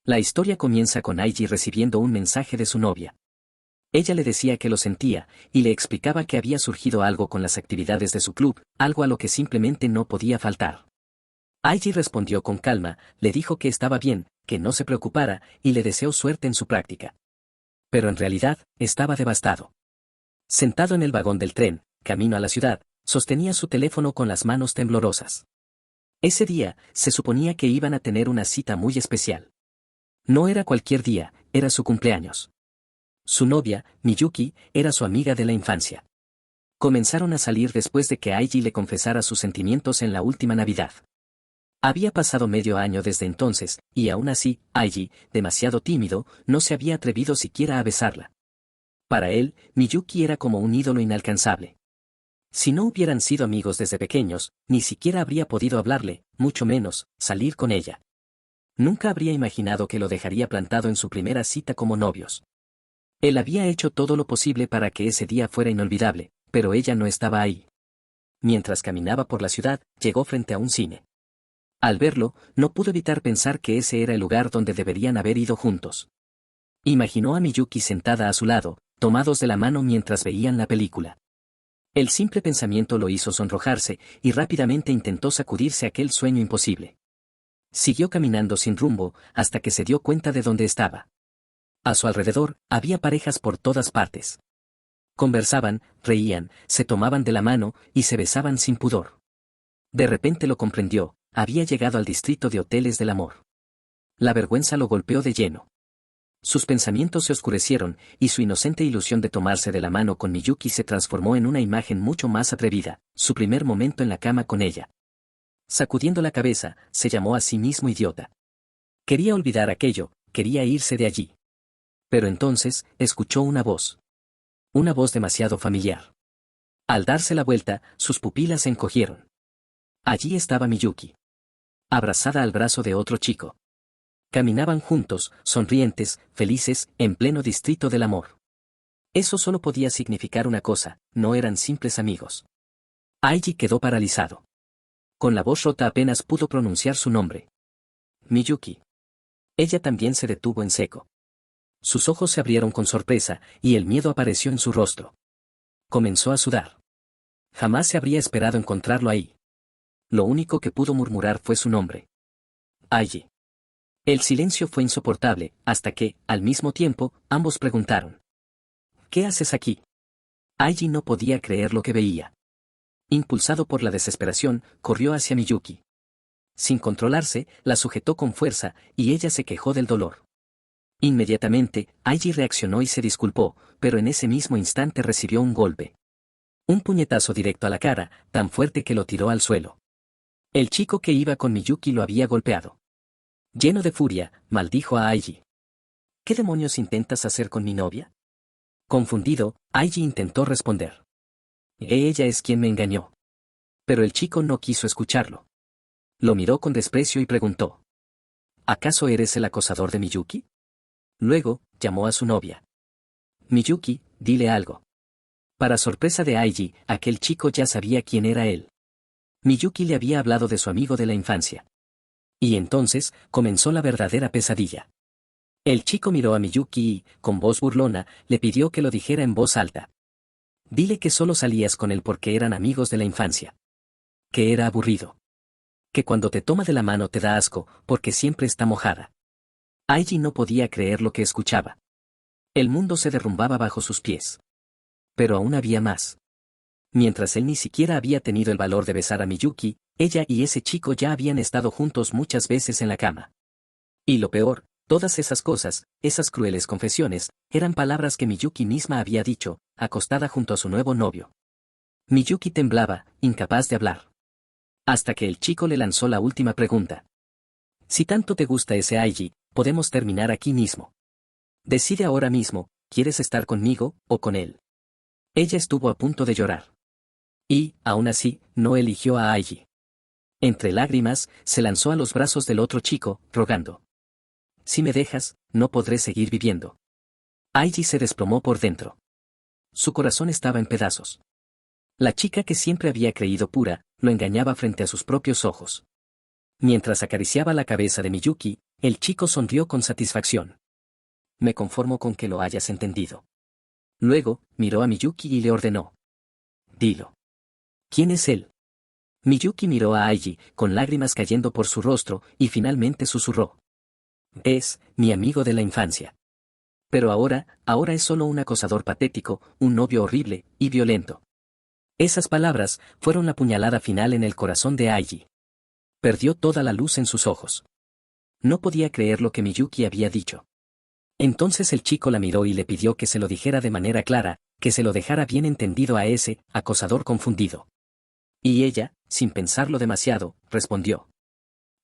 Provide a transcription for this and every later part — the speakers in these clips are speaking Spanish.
La historia comienza con Aiji recibiendo un mensaje de su novia. Ella le decía que lo sentía, y le explicaba que había surgido algo con las actividades de su club, algo a lo que simplemente no podía faltar. Aiji respondió con calma, le dijo que estaba bien, que no se preocupara, y le deseó suerte en su práctica. Pero en realidad, estaba devastado. Sentado en el vagón del tren, camino a la ciudad, sostenía su teléfono con las manos temblorosas. Ese día, se suponía que iban a tener una cita muy especial. No era cualquier día, era su cumpleaños. Su novia, Miyuki, era su amiga de la infancia. Comenzaron a salir después de que Aiji le confesara sus sentimientos en la última Navidad. Había pasado medio año desde entonces, y aún así, Aiji, demasiado tímido, no se había atrevido siquiera a besarla. Para él, Miyuki era como un ídolo inalcanzable. Si no hubieran sido amigos desde pequeños, ni siquiera habría podido hablarle, mucho menos, salir con ella. Nunca habría imaginado que lo dejaría plantado en su primera cita como novios. Él había hecho todo lo posible para que ese día fuera inolvidable, pero ella no estaba ahí. Mientras caminaba por la ciudad, llegó frente a un cine. Al verlo, no pudo evitar pensar que ese era el lugar donde deberían haber ido juntos. Imaginó a Miyuki sentada a su lado, tomados de la mano mientras veían la película. El simple pensamiento lo hizo sonrojarse, y rápidamente intentó sacudirse aquel sueño imposible. Siguió caminando sin rumbo, hasta que se dio cuenta de dónde estaba. A su alrededor, había parejas por todas partes. Conversaban, reían, se tomaban de la mano, y se besaban sin pudor. De repente lo comprendió, había llegado al distrito de hoteles del amor. La vergüenza lo golpeó de lleno. Sus pensamientos se oscurecieron, y su inocente ilusión de tomarse de la mano con Miyuki se transformó en una imagen mucho más atrevida, su primer momento en la cama con ella. Sacudiendo la cabeza, se llamó a sí mismo idiota. Quería olvidar aquello, quería irse de allí. Pero entonces, escuchó una voz. Una voz demasiado familiar. Al darse la vuelta, sus pupilas se encogieron. Allí estaba Miyuki. Abrazada al brazo de otro chico. Caminaban juntos, sonrientes, felices, en pleno distrito del amor. Eso solo podía significar una cosa, no eran simples amigos. Aiji quedó paralizado. Con la voz rota apenas pudo pronunciar su nombre. Miyuki. Ella también se detuvo en seco. Sus ojos se abrieron con sorpresa, y el miedo apareció en su rostro. Comenzó a sudar. Jamás se habría esperado encontrarlo ahí. Lo único que pudo murmurar fue su nombre. Aiji. El silencio fue insoportable, hasta que, al mismo tiempo, ambos preguntaron. ¿Qué haces aquí? Aiji no podía creer lo que veía. Impulsado por la desesperación, corrió hacia Miyuki. Sin controlarse, la sujetó con fuerza, y ella se quejó del dolor. Inmediatamente, Aiji reaccionó y se disculpó, pero en ese mismo instante recibió un golpe. Un puñetazo directo a la cara, tan fuerte que lo tiró al suelo. El chico que iba con Miyuki lo había golpeado. Lleno de furia, maldijo a Aiji. ¿Qué demonios intentas hacer con mi novia? Confundido, Aiji intentó responder. Ella es quien me engañó. Pero el chico no quiso escucharlo. Lo miró con desprecio y preguntó. ¿Acaso eres el acosador de Miyuki? Luego, llamó a su novia. Miyuki, dile algo. Para sorpresa de Aiji, aquel chico ya sabía quién era él. Miyuki le había hablado de su amigo de la infancia. Y entonces, comenzó la verdadera pesadilla. El chico miró a Miyuki y, con voz burlona, le pidió que lo dijera en voz alta. Dile que solo salías con él porque eran amigos de la infancia. Que era aburrido. Que cuando te toma de la mano te da asco, porque siempre está mojada. Aiji no podía creer lo que escuchaba. El mundo se derrumbaba bajo sus pies. Pero aún había más. Mientras él ni siquiera había tenido el valor de besar a Miyuki, ella y ese chico ya habían estado juntos muchas veces en la cama. Y lo peor, todas esas cosas, esas crueles confesiones, eran palabras que Miyuki misma había dicho, acostada junto a su nuevo novio. Miyuki temblaba, incapaz de hablar. Hasta que el chico le lanzó la última pregunta. Si tanto te gusta ese Aiji, podemos terminar aquí mismo. Decide ahora mismo, ¿quieres estar conmigo, o con él? Ella estuvo a punto de llorar. Y, aún así, no eligió a Aiji. Entre lágrimas, se lanzó a los brazos del otro chico, rogando. Si me dejas, no podré seguir viviendo. Aiji se desplomó por dentro. Su corazón estaba en pedazos. La chica que siempre había creído pura, lo engañaba frente a sus propios ojos. Mientras acariciaba la cabeza de Miyuki, El chico sonrió con satisfacción. Me conformo con que lo hayas entendido. Luego, miró a Miyuki y le ordenó. Dilo. ¿Quién es él? Miyuki miró a Aiji, con lágrimas cayendo por su rostro, y finalmente susurró. Es, mi amigo de la infancia. Pero ahora es solo un acosador patético, un novio horrible y violento. Esas palabras fueron la puñalada final en el corazón de Aiji. Perdió toda la luz en sus ojos. No podía creer lo que Miyuki había dicho. Entonces el chico la miró y le pidió que se lo dijera de manera clara, que se lo dejara bien entendido a ese acosador confundido. Y ella, sin pensarlo demasiado, respondió.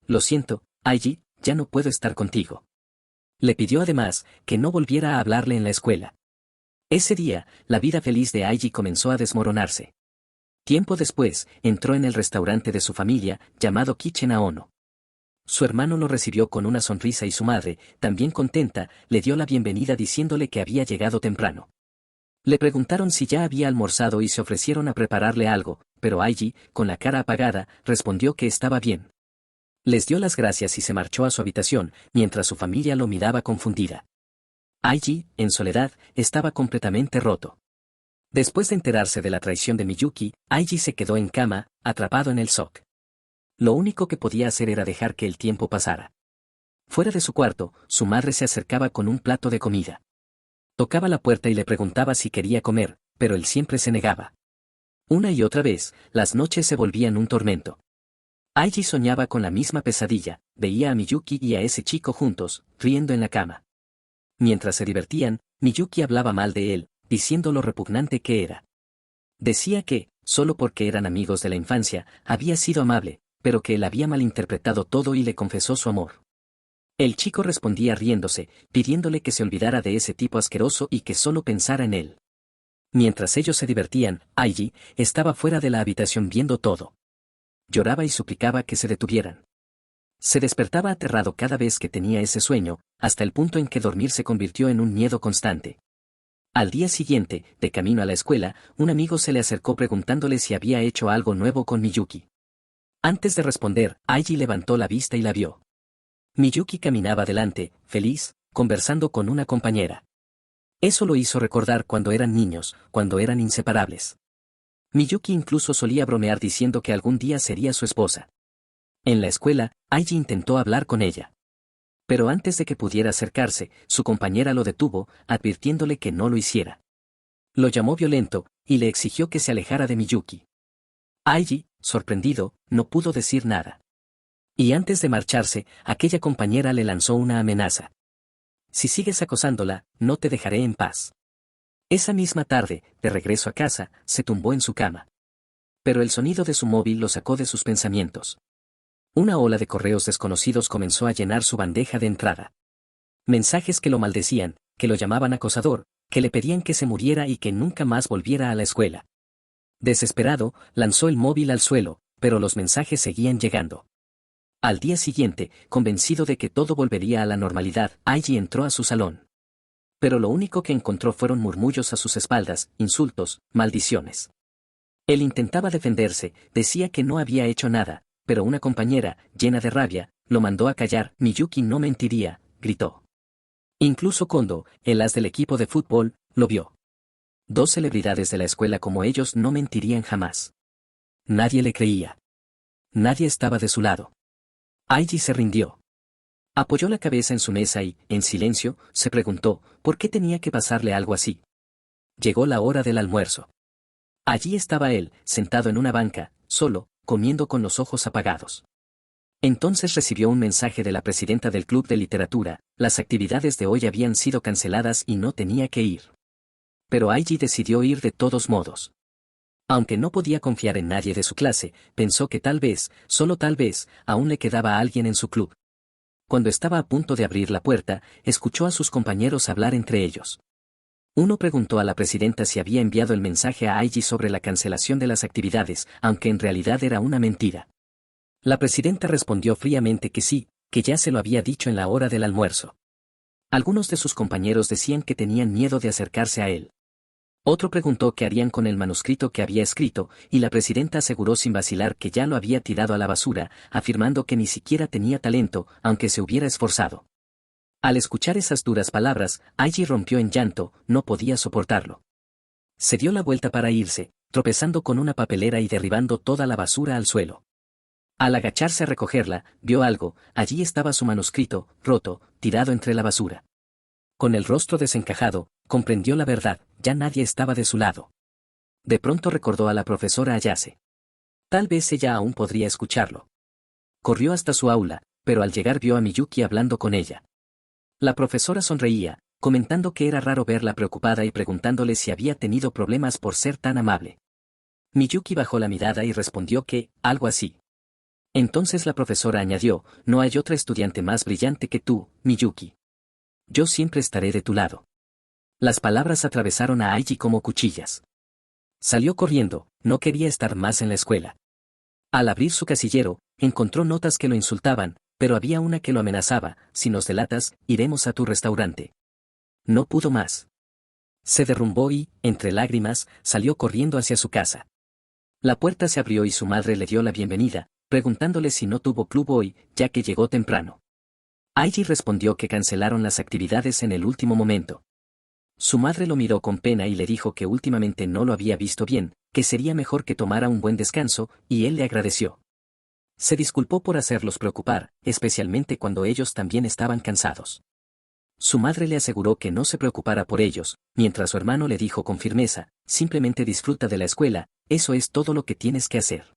Lo siento, Aiji, ya no puedo estar contigo. Le pidió además que no volviera a hablarle en la escuela. Ese día, la vida feliz de Aiji comenzó a desmoronarse. Tiempo después, entró en el restaurante de su familia, llamado Kitchen Aono. Su hermano lo recibió con una sonrisa y su madre, también contenta, le dio la bienvenida diciéndole que había llegado temprano. Le preguntaron si ya había almorzado y se ofrecieron a prepararle algo, pero Aiji, con la cara apagada, respondió que estaba bien. Les dio las gracias y se marchó a su habitación, mientras su familia lo miraba confundida. Aiji, en soledad, estaba completamente roto. Después de enterarse de la traición de Miyuki, Aiji se quedó en cama, atrapado en el shock. Lo único que podía hacer era dejar que el tiempo pasara. Fuera de su cuarto, su madre se acercaba con un plato de comida. Tocaba la puerta y le preguntaba si quería comer, pero él siempre se negaba. Una y otra vez, las noches se volvían un tormento. Aiji soñaba con la misma pesadilla, veía a Miyuki y a ese chico juntos, riendo en la cama. Mientras se divertían, Miyuki hablaba mal de él, diciendo lo repugnante que era. Decía que, solo porque eran amigos de la infancia, había sido amable, pero que él había malinterpretado todo y le confesó su amor. El chico respondía riéndose, pidiéndole que se olvidara de ese tipo asqueroso y que solo pensara en él. Mientras ellos se divertían, Aiji estaba fuera de la habitación viendo todo. Lloraba y suplicaba que se detuvieran. Se despertaba aterrado cada vez que tenía ese sueño, hasta el punto en que dormir se convirtió en un miedo constante. Al día siguiente, de camino a la escuela, un amigo se le acercó preguntándole si había hecho algo nuevo con Miyuki. Antes de responder, Aiji levantó la vista y la vio. Miyuki caminaba delante, feliz, conversando con una compañera. Eso lo hizo recordar cuando eran niños, cuando eran inseparables. Miyuki incluso solía bromear diciendo que algún día sería su esposa. En la escuela, Aiji intentó hablar con ella. Pero antes de que pudiera acercarse, su compañera lo detuvo, advirtiéndole que no lo hiciera. Lo llamó violento, y le exigió que se alejara de Miyuki. Aiji, sorprendido, no pudo decir nada. Y antes de marcharse, aquella compañera le lanzó una amenaza. Si sigues acosándola, no te dejaré en paz. Esa misma tarde, de regreso a casa, se tumbó en su cama. Pero el sonido de su móvil lo sacó de sus pensamientos. Una ola de correos desconocidos comenzó a llenar su bandeja de entrada. Mensajes que lo maldecían, que lo llamaban acosador, que le pedían que se muriera y que nunca más volviera a la escuela. Desesperado, lanzó el móvil al suelo, pero los mensajes seguían llegando. Al día siguiente, convencido de que todo volvería a la normalidad, Aiji entró a su salón. Pero lo único que encontró fueron murmullos a sus espaldas, insultos, maldiciones. Él intentaba defenderse, decía que no había hecho nada, pero una compañera, llena de rabia, lo mandó a callar. Miyuki no mentiría, gritó. Incluso Kondo, el as del equipo de fútbol, lo vio. Dos celebridades de la escuela como ellos no mentirían jamás. Nadie le creía. Nadie estaba de su lado. Aiji se rindió. Apoyó la cabeza en su mesa y, en silencio, se preguntó, ¿por qué tenía que pasarle algo así? Llegó la hora del almuerzo. Allí estaba él, sentado en una banca, solo, comiendo con los ojos apagados. Entonces recibió un mensaje de la presidenta del club de literatura, las actividades de hoy habían sido canceladas y no tenía que ir. Pero Aiji decidió ir de todos modos. Aunque no podía confiar en nadie de su clase, pensó que tal vez, solo tal vez, aún le quedaba alguien en su club. Cuando estaba a punto de abrir la puerta, escuchó a sus compañeros hablar entre ellos. Uno preguntó a la presidenta si había enviado el mensaje a Aiji sobre la cancelación de las actividades, aunque en realidad era una mentira. La presidenta respondió fríamente que sí, que ya se lo había dicho en la hora del almuerzo. Algunos de sus compañeros decían que tenían miedo de acercarse a él. Otro preguntó qué harían con el manuscrito que había escrito, y la presidenta aseguró sin vacilar que ya lo había tirado a la basura, afirmando que ni siquiera tenía talento, aunque se hubiera esforzado. Al escuchar esas duras palabras, Aiji rompió en llanto, no podía soportarlo. Se dio la vuelta para irse, tropezando con una papelera y derribando toda la basura al suelo. Al agacharse a recogerla, vio algo, allí estaba su manuscrito, roto, tirado entre la basura. Con el rostro desencajado, comprendió la verdad, ya nadie estaba de su lado. De pronto recordó a la profesora Ayase. Tal vez ella aún podría escucharlo. Corrió hasta su aula, pero al llegar vio a Miyuki hablando con ella. La profesora sonreía, comentando que era raro verla preocupada y preguntándole si había tenido problemas por ser tan amable. Miyuki bajó la mirada y respondió que, algo así. Entonces la profesora añadió, no hay otra estudiante más brillante que tú, Miyuki. Yo siempre estaré de tu lado. Las palabras atravesaron a Aiji como cuchillas. Salió corriendo, no quería estar más en la escuela. Al abrir su casillero, encontró notas que lo insultaban, pero había una que lo amenazaba, si nos delatas, iremos a tu restaurante. No pudo más. Se derrumbó y, entre lágrimas, salió corriendo hacia su casa. La puerta se abrió y su madre le dio la bienvenida, preguntándole si no tuvo club hoy, ya que llegó temprano. Aiji respondió que cancelaron las actividades en el último momento. Su madre lo miró con pena y le dijo que últimamente no lo había visto bien, que sería mejor que tomara un buen descanso, y él le agradeció. Se disculpó por hacerlos preocupar, especialmente cuando ellos también estaban cansados. Su madre le aseguró que no se preocupara por ellos, mientras su hermano le dijo con firmeza, simplemente disfruta de la escuela, eso es todo lo que tienes que hacer.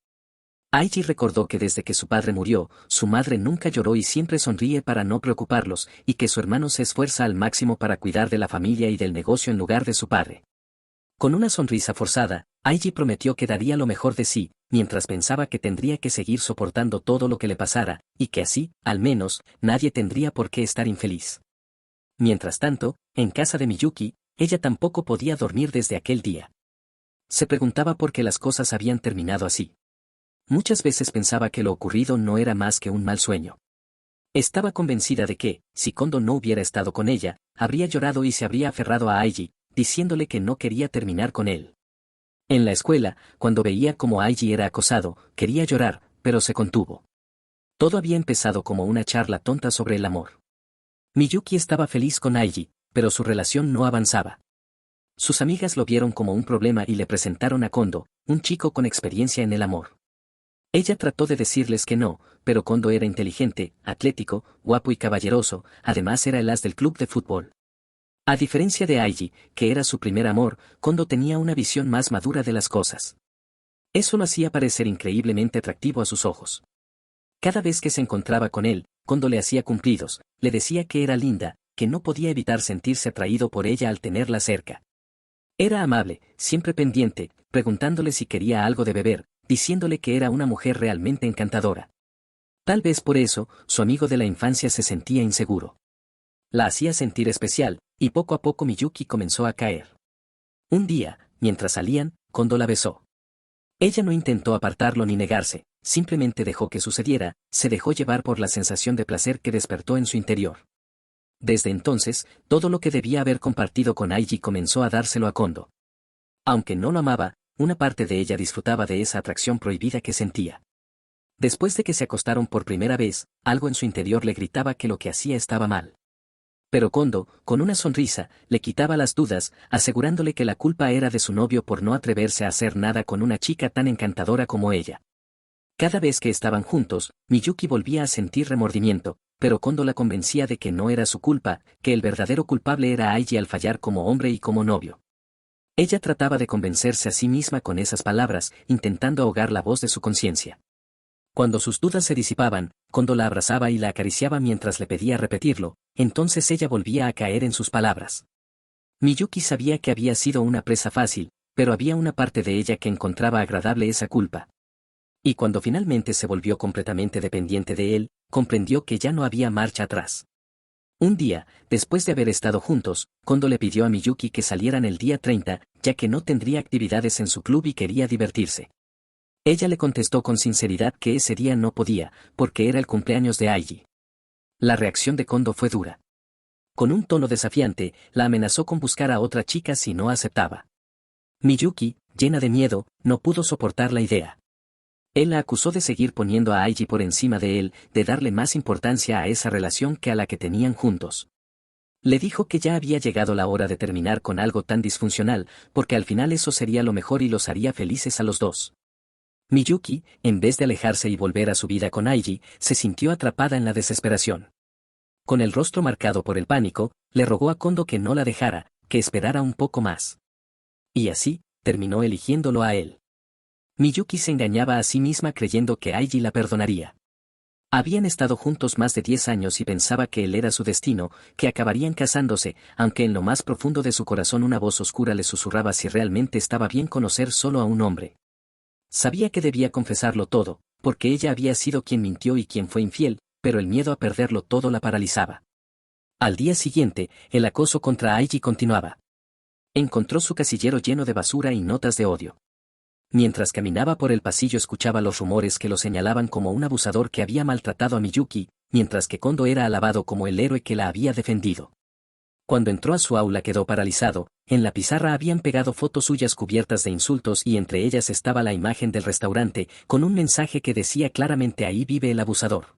Aiji recordó que desde que su padre murió, su madre nunca lloró y siempre sonríe para no preocuparlos, y que su hermano se esfuerza al máximo para cuidar de la familia y del negocio en lugar de su padre. Con una sonrisa forzada, Aiji prometió que daría lo mejor de sí, mientras pensaba que tendría que seguir soportando todo lo que le pasara, y que así, al menos, nadie tendría por qué estar infeliz. Mientras tanto, en casa de Miyuki, ella tampoco podía dormir desde aquel día. Se preguntaba por qué las cosas habían terminado así. Muchas veces pensaba que lo ocurrido no era más que un mal sueño. Estaba convencida de que, si Kondo no hubiera estado con ella, habría llorado y se habría aferrado a Aiji, diciéndole que no quería terminar con él. En la escuela, cuando veía cómo Aiji era acosado, quería llorar, pero se contuvo. Todo había empezado como una charla tonta sobre el amor. Miyuki estaba feliz con Aiji, pero su relación no avanzaba. Sus amigas lo vieron como un problema y le presentaron a Kondo, un chico con experiencia en el amor. Ella trató de decirles que no, pero Kondo era inteligente, atlético, guapo y caballeroso, además era el as del club de fútbol. A diferencia de Aiji, que era su primer amor, Kondo tenía una visión más madura de las cosas. Eso lo hacía parecer increíblemente atractivo a sus ojos. Cada vez que se encontraba con él, Kondo le hacía cumplidos, le decía que era linda, que no podía evitar sentirse atraído por ella al tenerla cerca. Era amable, siempre pendiente, preguntándole si quería algo de beber, diciéndole que era una mujer realmente encantadora. Tal vez por eso, su amigo de la infancia se sentía inseguro. La hacía sentir especial, y poco a poco Miyuki comenzó a caer. Un día, mientras salían, Kondo la besó. Ella no intentó apartarlo ni negarse, simplemente dejó que sucediera, se dejó llevar por la sensación de placer que despertó en su interior. Desde entonces, todo lo que debía haber compartido con Aiji comenzó a dárselo a Kondo. Aunque no lo amaba, una parte de ella disfrutaba de esa atracción prohibida que sentía. Después de que se acostaron por primera vez, algo en su interior le gritaba que lo que hacía estaba mal. Pero Kondo, con una sonrisa, le quitaba las dudas, asegurándole que la culpa era de su novio por no atreverse a hacer nada con una chica tan encantadora como ella. Cada vez que estaban juntos, Miyuki volvía a sentir remordimiento, pero Kondo la convencía de que no era su culpa, que el verdadero culpable era Aiji al fallar como hombre y como novio. Ella trataba de convencerse a sí misma con esas palabras, intentando ahogar la voz de su conciencia. Cuando sus dudas se disipaban, Kondo la abrazaba y la acariciaba mientras le pedía repetirlo, entonces ella volvía a caer en sus palabras. Miyuki sabía que había sido una presa fácil, pero había una parte de ella que encontraba agradable esa culpa. Y cuando finalmente se volvió completamente dependiente de él, comprendió que ya no había marcha atrás. Un día, después de haber estado juntos, Kondo le pidió a Miyuki que salieran el día 30, ya que no tendría actividades en su club y quería divertirse. Ella le contestó con sinceridad que ese día no podía, porque era el cumpleaños de Aiji. La reacción de Kondo fue dura. Con un tono desafiante, la amenazó con buscar a otra chica si no aceptaba. Miyuki, llena de miedo, no pudo soportar la idea. Él la acusó de seguir poniendo a Aiji por encima de él, de darle más importancia a esa relación que a la que tenían juntos. Le dijo que ya había llegado la hora de terminar con algo tan disfuncional, porque al final eso sería lo mejor y los haría felices a los dos. Miyuki, en vez de alejarse y volver a su vida con Aiji, se sintió atrapada en la desesperación. Con el rostro marcado por el pánico, le rogó a Kondo que no la dejara, que esperara un poco más. Y así, terminó eligiéndolo a él. Miyuki se engañaba a sí misma creyendo que Aiji la perdonaría. Habían estado juntos más de 10 años y pensaba que él era su destino, que acabarían casándose, aunque en lo más profundo de su corazón una voz oscura le susurraba si realmente estaba bien conocer solo a un hombre. Sabía que debía confesarlo todo, porque ella había sido quien mintió y quien fue infiel, pero el miedo a perderlo todo la paralizaba. Al día siguiente, el acoso contra Aiji continuaba. Encontró su casillero lleno de basura y notas de odio. Mientras caminaba por el pasillo escuchaba los rumores que lo señalaban como un abusador que había maltratado a Miyuki, mientras que Kondo era alabado como el héroe que la había defendido. Cuando entró a su aula quedó paralizado, en la pizarra habían pegado fotos suyas cubiertas de insultos y entre ellas estaba la imagen del restaurante, con un mensaje que decía claramente ahí vive el abusador.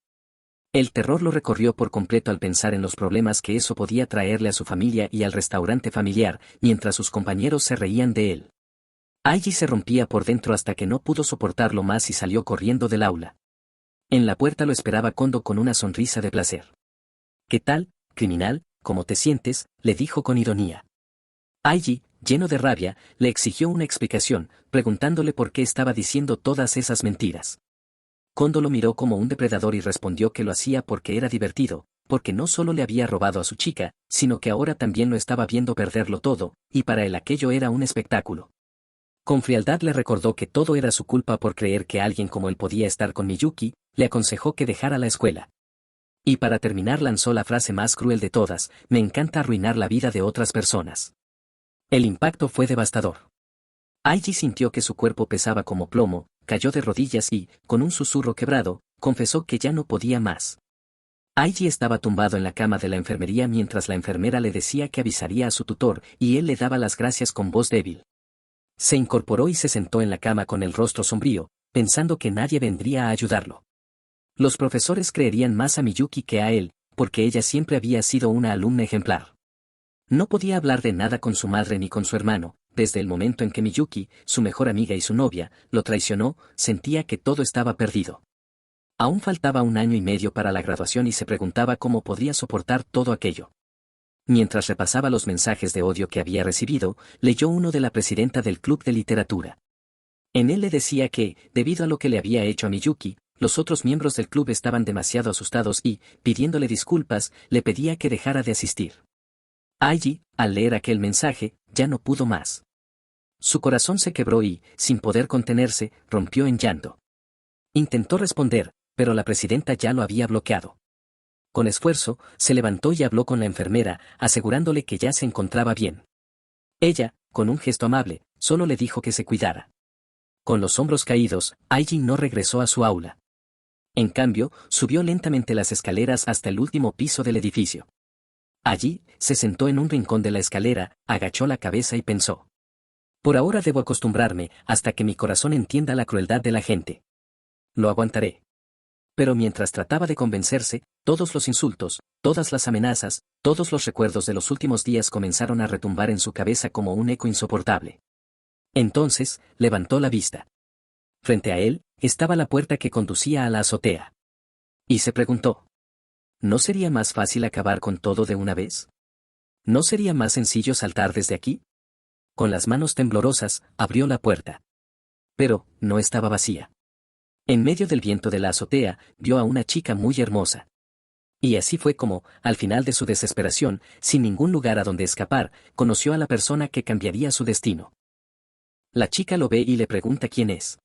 El terror lo recorrió por completo al pensar en los problemas que eso podía traerle a su familia y al restaurante familiar, mientras sus compañeros se reían de él. Aiji se rompía por dentro hasta que no pudo soportarlo más y salió corriendo del aula. En la puerta lo esperaba Kondo con una sonrisa de placer. ¿Qué tal, criminal, cómo te sientes?, le dijo con ironía. Aiji, lleno de rabia, le exigió una explicación, preguntándole por qué estaba diciendo todas esas mentiras. Kondo lo miró como un depredador y respondió que lo hacía porque era divertido, porque no solo le había robado a su chica, sino que ahora también lo estaba viendo perderlo todo, y para él aquello era un espectáculo. Con frialdad le recordó que todo era su culpa por creer que alguien como él podía estar con Miyuki, le aconsejó que dejara la escuela. Y para terminar lanzó la frase más cruel de todas, me encanta arruinar la vida de otras personas. El impacto fue devastador. Aiji sintió que su cuerpo pesaba como plomo, cayó de rodillas y, con un susurro quebrado, confesó que ya no podía más. Aiji estaba tumbado en la cama de la enfermería mientras la enfermera le decía que avisaría a su tutor, y él le daba las gracias con voz débil. Se incorporó y se sentó en la cama con el rostro sombrío, pensando que nadie vendría a ayudarlo. Los profesores creerían más a Miyuki que a él, porque ella siempre había sido una alumna ejemplar. No podía hablar de nada con su madre ni con su hermano, desde el momento en que Miyuki, su mejor amiga y su novia, lo traicionó, sentía que todo estaba perdido. Aún faltaba 1 año y medio para la graduación y se preguntaba cómo podría soportar todo aquello. Mientras repasaba los mensajes de odio que había recibido, leyó uno de la presidenta del club de literatura. En él le decía que, debido a lo que le había hecho a Miyuki, los otros miembros del club estaban demasiado asustados y, pidiéndole disculpas, le pedía que dejara de asistir. Aiji, al leer aquel mensaje, ya no pudo más. Su corazón se quebró y, sin poder contenerse, rompió en llanto. Intentó responder, pero la presidenta ya lo había bloqueado. Con esfuerzo, se levantó y habló con la enfermera, asegurándole que ya se encontraba bien. Ella, con un gesto amable, solo le dijo que se cuidara. Con los hombros caídos, Aiji no regresó a su aula. En cambio, subió lentamente las escaleras hasta el último piso del edificio. Allí, se sentó en un rincón de la escalera, agachó la cabeza y pensó. Por ahora debo acostumbrarme, hasta que mi corazón entienda la crueldad de la gente. Lo aguantaré. Pero mientras trataba de convencerse, todos los insultos, todas las amenazas, todos los recuerdos de los últimos días comenzaron a retumbar en su cabeza como un eco insoportable. Entonces, levantó la vista. Frente a él, estaba la puerta que conducía a la azotea. Y se preguntó. ¿No sería más fácil acabar con todo de una vez? ¿No sería más sencillo saltar desde aquí? Con las manos temblorosas, abrió la puerta. Pero, no estaba vacía. En medio del viento de la azotea, vio a una chica muy hermosa. Y así fue como, al final de su desesperación, sin ningún lugar a donde escapar, conoció a la persona que cambiaría su destino. La chica lo ve y le pregunta quién es.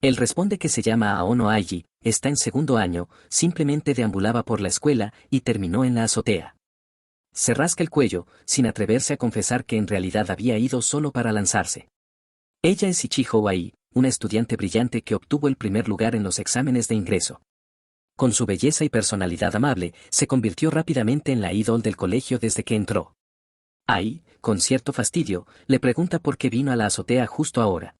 Él responde que se llama Aono Aiji, está en 2º año, simplemente deambulaba por la escuela y terminó en la azotea. Se rasca el cuello, sin atreverse a confesar que en realidad había ido solo para lanzarse. Ella es Ichijo Ai, una estudiante brillante que obtuvo el primer lugar en los exámenes de ingreso. Con su belleza y personalidad amable, se convirtió rápidamente en la ídol del colegio desde que entró. Ai, con cierto fastidio, le pregunta por qué vino a la azotea justo ahora.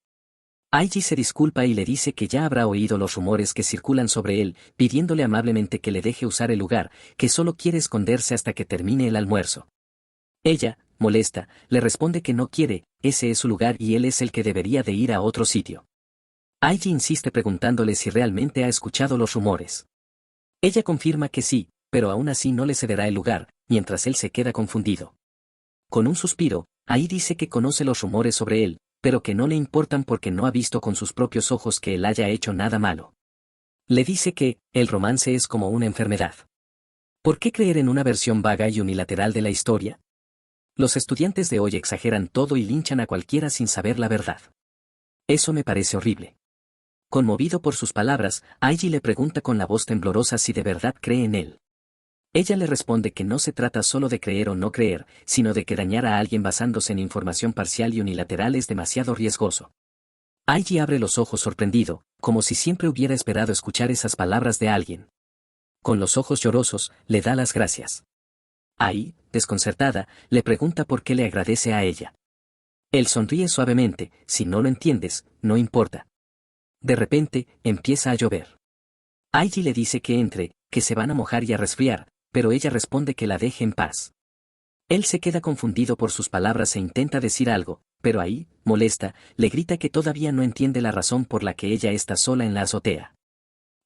Aiji se disculpa y le dice que ya habrá oído los rumores que circulan sobre él, pidiéndole amablemente que le deje usar el lugar, que solo quiere esconderse hasta que termine el almuerzo. Ella, molesta, le responde que no quiere, ese es su lugar y él es el que debería de ir a otro sitio. Aiji insiste preguntándole si realmente ha escuchado los rumores. Ella confirma que sí, pero aún así no le cederá el lugar, mientras él se queda confundido. Con un suspiro, Ai dice que conoce los rumores sobre él, pero que no le importan porque no ha visto con sus propios ojos que él haya hecho nada malo. Le dice que, el romance es como una enfermedad. ¿Por qué creer en una versión vaga y unilateral de la historia? Los estudiantes de hoy exageran todo y linchan a cualquiera sin saber la verdad. Eso me parece horrible. Conmovido por sus palabras, Aiji le pregunta con la voz temblorosa si de verdad cree en él. Ella le responde que no se trata solo de creer o no creer, sino de que dañar a alguien basándose en información parcial y unilateral es demasiado riesgoso. Aiji abre los ojos sorprendido, como si siempre hubiera esperado escuchar esas palabras de alguien. Con los ojos llorosos, le da las gracias. Ai, desconcertada, le pregunta por qué le agradece a ella. Él sonríe suavemente, si no lo entiendes, no importa. De repente, empieza a llover. Aiji le dice que entre, que se van a mojar y a resfriar, pero ella responde que la deje en paz. Él se queda confundido por sus palabras e intenta decir algo, pero Ai, molesta, le grita que todavía no entiende la razón por la que ella está sola en la azotea.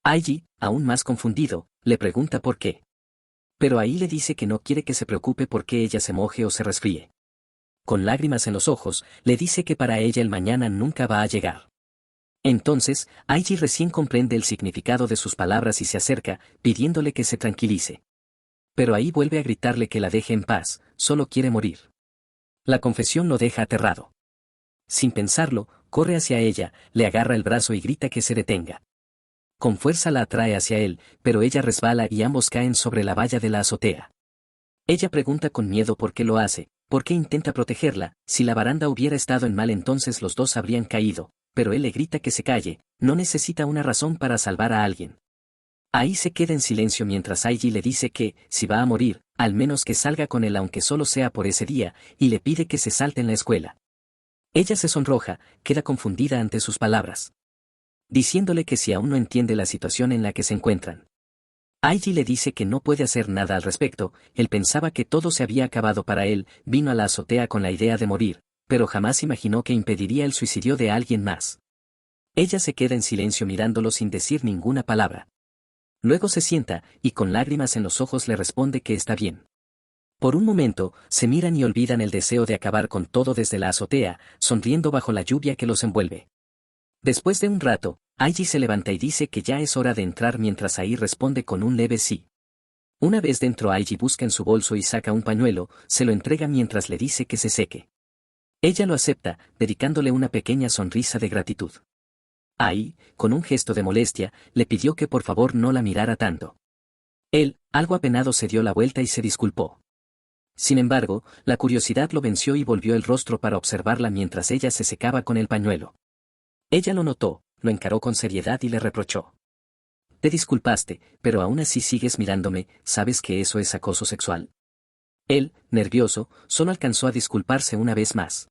Aiji, aún más confundido, le pregunta por qué. Pero Ai le dice que no quiere que se preocupe porque ella se moje o se resfríe. Con lágrimas en los ojos, le dice que para ella el mañana nunca va a llegar. Entonces, Aiji recién comprende el significado de sus palabras y se acerca, pidiéndole que se tranquilice. Pero Ai vuelve a gritarle que la deje en paz, solo quiere morir. La confesión lo deja aterrado. Sin pensarlo, corre hacia ella, le agarra el brazo y grita que se detenga. Con fuerza la atrae hacia él, pero ella resbala y ambos caen sobre la valla de la azotea. Ella pregunta con miedo por qué lo hace, por qué intenta protegerla, si la baranda hubiera estado en mal entonces los dos habrían caído, pero él le grita que se calle, no necesita una razón para salvar a alguien. Ahí se queda en silencio mientras Aiji le dice que, si va a morir, al menos que salga con él aunque solo sea por ese día, y le pide que se salte en la escuela. Ella se sonroja, queda confundida ante sus palabras. Diciéndole que si aún no entiende la situación en la que se encuentran. Aiji le dice que no puede hacer nada al respecto, él pensaba que todo se había acabado para él, vino a la azotea con la idea de morir, pero jamás imaginó que impediría el suicidio de alguien más. Ella se queda en silencio mirándolo sin decir ninguna palabra. Luego se sienta, y con lágrimas en los ojos le responde que está bien. Por un momento, se miran y olvidan el deseo de acabar con todo desde la azotea, sonriendo bajo la lluvia que los envuelve. Después de un rato, Aiji se levanta y dice que ya es hora de entrar mientras Ai responde con un leve sí. Una vez dentro Aiji busca en su bolso y saca un pañuelo, se lo entrega mientras le dice que se seque. Ella lo acepta, dedicándole una pequeña sonrisa de gratitud. Ai, con un gesto de molestia, le pidió que por favor no la mirara tanto. Él, algo apenado, se dio la vuelta y se disculpó. Sin embargo, la curiosidad lo venció y volvió el rostro para observarla mientras ella se secaba con el pañuelo. Ella lo notó, lo encaró con seriedad y le reprochó. Te disculpaste, pero aún así sigues mirándome, ¿sabes que eso es acoso sexual? Él, nervioso, solo alcanzó a disculparse una vez más.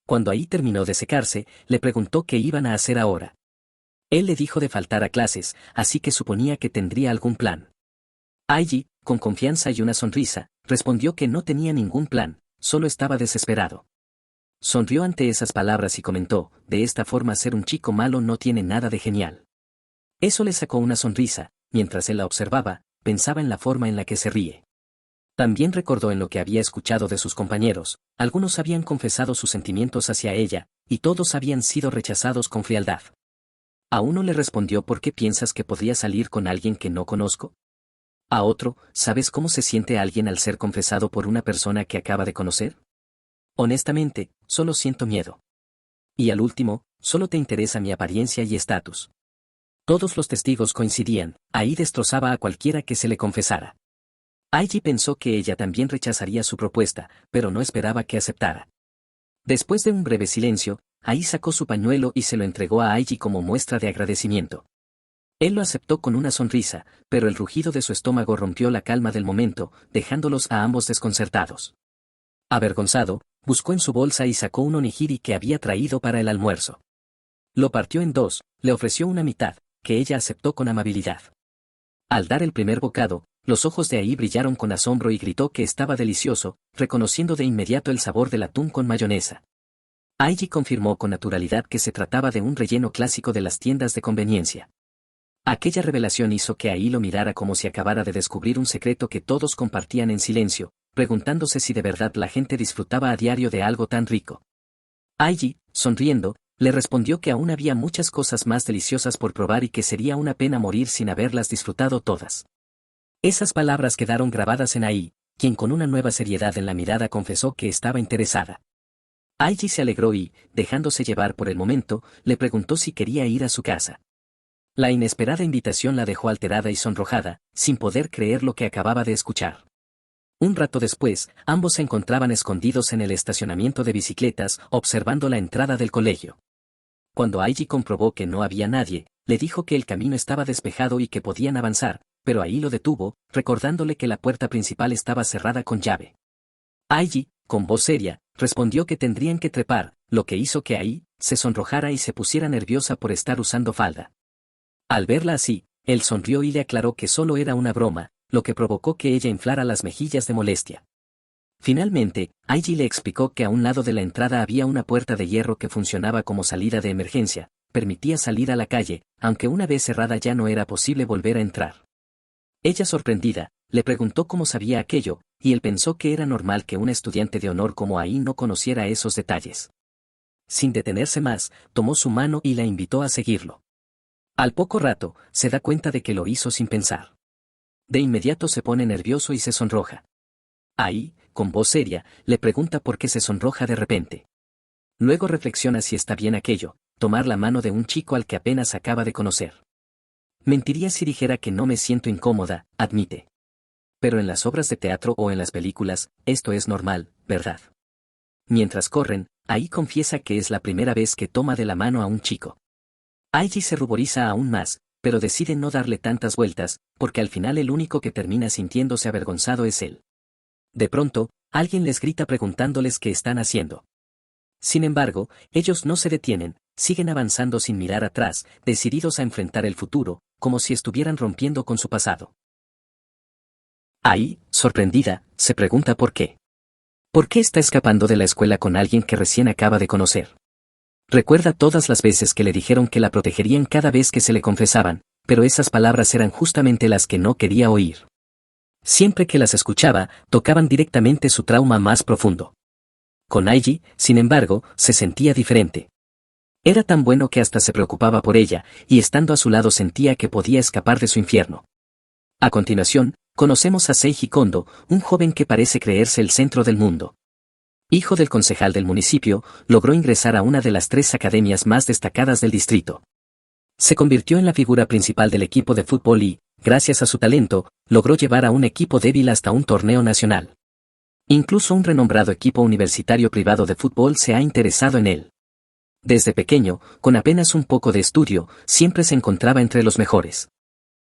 Cuando Ai terminó de secarse, le preguntó qué iban a hacer ahora. Él le dijo de faltar a clases, así que suponía que tendría algún plan. Aiji, con confianza y una sonrisa, respondió que no tenía ningún plan, solo estaba desesperado. Sonrió ante esas palabras y comentó, de esta forma ser un chico malo no tiene nada de genial. Eso le sacó una sonrisa, mientras él la observaba, pensaba en la forma en la que se ríe. También recordó en lo que había escuchado de sus compañeros, algunos habían confesado sus sentimientos hacia ella, y todos habían sido rechazados con frialdad. A uno le respondió ¿por qué piensas que podría salir con alguien que no conozco? A otro, ¿sabes cómo se siente alguien al ser confesado por una persona que acaba de conocer? Honestamente, solo siento miedo. Y al último, solo te interesa mi apariencia y estatus. Todos los testigos coincidían, Ai destrozaba a cualquiera que se le confesara. Aiji pensó que ella también rechazaría su propuesta, pero no esperaba que aceptara. Después de un breve silencio, Ai sacó su pañuelo y se lo entregó a Aiji como muestra de agradecimiento. Él lo aceptó con una sonrisa, pero el rugido de su estómago rompió la calma del momento, dejándolos a ambos desconcertados. Avergonzado, buscó en su bolsa y sacó un onigiri que había traído para el almuerzo. Lo partió en dos, le ofreció una mitad, que ella aceptó con amabilidad. Al dar el primer bocado, los ojos de Ai brillaron con asombro y gritó que estaba delicioso, reconociendo de inmediato el sabor del atún con mayonesa. Aiji confirmó con naturalidad que se trataba de un relleno clásico de las tiendas de conveniencia. Aquella revelación hizo que Ai lo mirara como si acabara de descubrir un secreto que todos compartían en silencio, preguntándose si de verdad la gente disfrutaba a diario de algo tan rico. Aiji, sonriendo, le respondió que aún había muchas cosas más deliciosas por probar y que sería una pena morir sin haberlas disfrutado todas. Esas palabras quedaron grabadas en Ai, quien con una nueva seriedad en la mirada confesó que estaba interesada. Aiji se alegró y, dejándose llevar por el momento, le preguntó si quería ir a su casa. La inesperada invitación la dejó alterada y sonrojada, sin poder creer lo que acababa de escuchar. Un rato después, ambos se encontraban escondidos en el estacionamiento de bicicletas, observando la entrada del colegio. Cuando Aiji comprobó que no había nadie, le dijo que el camino estaba despejado y que podían avanzar, pero Ai lo detuvo, recordándole que la puerta principal estaba cerrada con llave. Aiji, con voz seria, respondió que tendrían que trepar, lo que hizo que Ai se sonrojara y se pusiera nerviosa por estar usando falda. Al verla así, él sonrió y le aclaró que solo era una broma, lo que provocó que ella inflara las mejillas de molestia. Finalmente, Aiji le explicó que a un lado de la entrada había una puerta de hierro que funcionaba como salida de emergencia, permitía salir a la calle, aunque una vez cerrada ya no era posible volver a entrar. Ella, sorprendida, le preguntó cómo sabía aquello, y él pensó que era normal que un estudiante de honor como Ai no conociera esos detalles. Sin detenerse más, tomó su mano y la invitó a seguirlo. Al poco rato, se da cuenta de que lo hizo sin pensar. De inmediato se pone nervioso y se sonroja. Ai, con voz seria, le pregunta por qué se sonroja de repente. Luego reflexiona si está bien aquello, tomar la mano de un chico al que apenas acaba de conocer. Mentiría si dijera que no me siento incómoda, admite. Pero en las obras de teatro o en las películas, esto es normal, ¿verdad? Mientras corren, Ai confiesa que es la primera vez que toma de la mano a un chico. Aiji se ruboriza aún más, pero decide no darle tantas vueltas, porque al final el único que termina sintiéndose avergonzado es él. De pronto, alguien les grita preguntándoles qué están haciendo. Sin embargo, ellos no se detienen, siguen avanzando sin mirar atrás, decididos a enfrentar el futuro, como si estuvieran rompiendo con su pasado. Ai, sorprendida, se pregunta por qué. ¿Por qué está escapando de la escuela con alguien que recién acaba de conocer? Recuerda todas las veces que le dijeron que la protegerían cada vez que se le confesaban, pero esas palabras eran justamente las que no quería oír. Siempre que las escuchaba, tocaban directamente su trauma más profundo. Con Aiji, sin embargo, se sentía diferente. Era tan bueno que hasta se preocupaba por ella, y estando a su lado sentía que podía escapar de su infierno. A continuación, conocemos a Seiji Kondo, un joven que parece creerse el centro del mundo. Hijo del concejal del municipio, logró ingresar a una de las 3 academias más destacadas del distrito. Se convirtió en la figura principal del equipo de fútbol y, gracias a su talento, logró llevar a un equipo débil hasta un torneo nacional. Incluso un renombrado equipo universitario privado de fútbol se ha interesado en él. Desde pequeño, con apenas un poco de estudio, siempre se encontraba entre los mejores.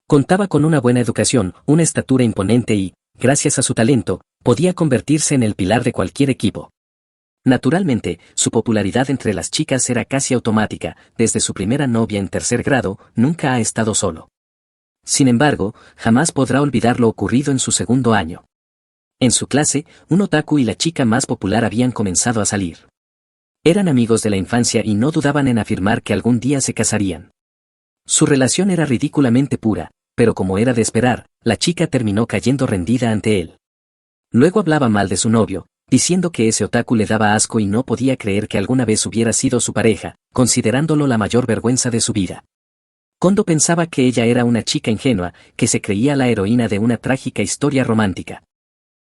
Contaba con una buena educación, una estatura imponente y, gracias a su talento, podía convertirse en el pilar de cualquier equipo. Naturalmente, su popularidad entre las chicas era casi automática, desde su primera novia en 3er grado, nunca ha estado solo. Sin embargo, jamás podrá olvidar lo ocurrido en su 2º año. En su clase, un otaku y la chica más popular habían comenzado a salir. Eran amigos de la infancia y no dudaban en afirmar que algún día se casarían. Su relación era ridículamente pura, pero como era de esperar, la chica terminó cayendo rendida ante él. Luego hablaba mal de su novio, diciendo que ese otaku le daba asco y no podía creer que alguna vez hubiera sido su pareja, considerándolo la mayor vergüenza de su vida. Kondo pensaba que ella era una chica ingenua, que se creía la heroína de una trágica historia romántica.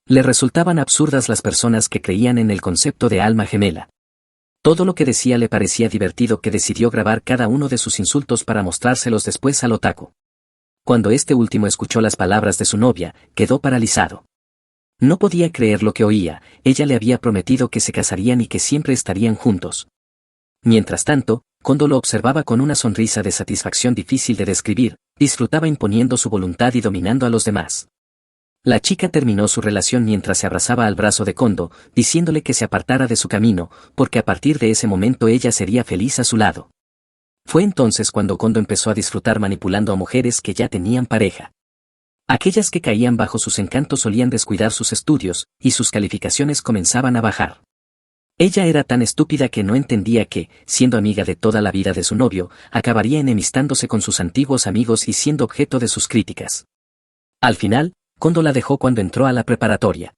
Le resultaban absurdas las personas que creían en el concepto de alma gemela. Todo lo que decía le parecía divertido que decidió grabar cada uno de sus insultos para mostrárselos después al otaku. Cuando este último escuchó las palabras de su novia, quedó paralizado. No podía creer lo que oía, ella le había prometido que se casarían y que siempre estarían juntos. Mientras tanto, Kondo lo observaba con una sonrisa de satisfacción difícil de describir, disfrutaba imponiendo su voluntad y dominando a los demás. La chica terminó su relación mientras se abrazaba al brazo de Kondo, diciéndole que se apartara de su camino, porque a partir de ese momento ella sería feliz a su lado. Fue entonces cuando Kondo empezó a disfrutar manipulando a mujeres que ya tenían pareja. Aquellas que caían bajo sus encantos solían descuidar sus estudios, y sus calificaciones comenzaban a bajar. Ella era tan estúpida que no entendía que, siendo amiga de toda la vida de su novio, acabaría enemistándose con sus antiguos amigos y siendo objeto de sus críticas. Al final, Kondo la dejó cuando entró a la preparatoria.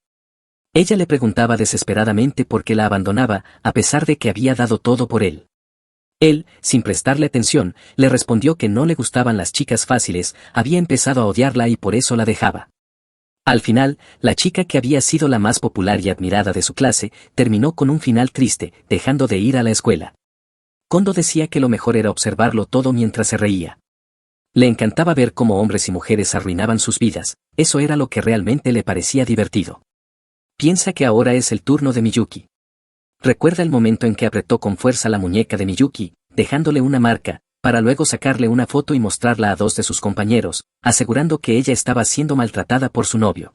Ella le preguntaba desesperadamente por qué la abandonaba, a pesar de que había dado todo por él. Él, sin prestarle atención, le respondió que no le gustaban las chicas fáciles, había empezado a odiarla y por eso la dejaba. Al final, la chica que había sido la más popular y admirada de su clase, terminó con un final triste, dejando de ir a la escuela. Kondo decía que lo mejor era observarlo todo mientras se reía. Le encantaba ver cómo hombres y mujeres arruinaban sus vidas, eso era lo que realmente le parecía divertido. Piensa que ahora es el turno de Miyuki. Recuerda el momento en que apretó con fuerza la muñeca de Miyuki, dejándole una marca, para luego sacarle una foto y mostrarla a dos de sus compañeros, asegurando que ella estaba siendo maltratada por su novio.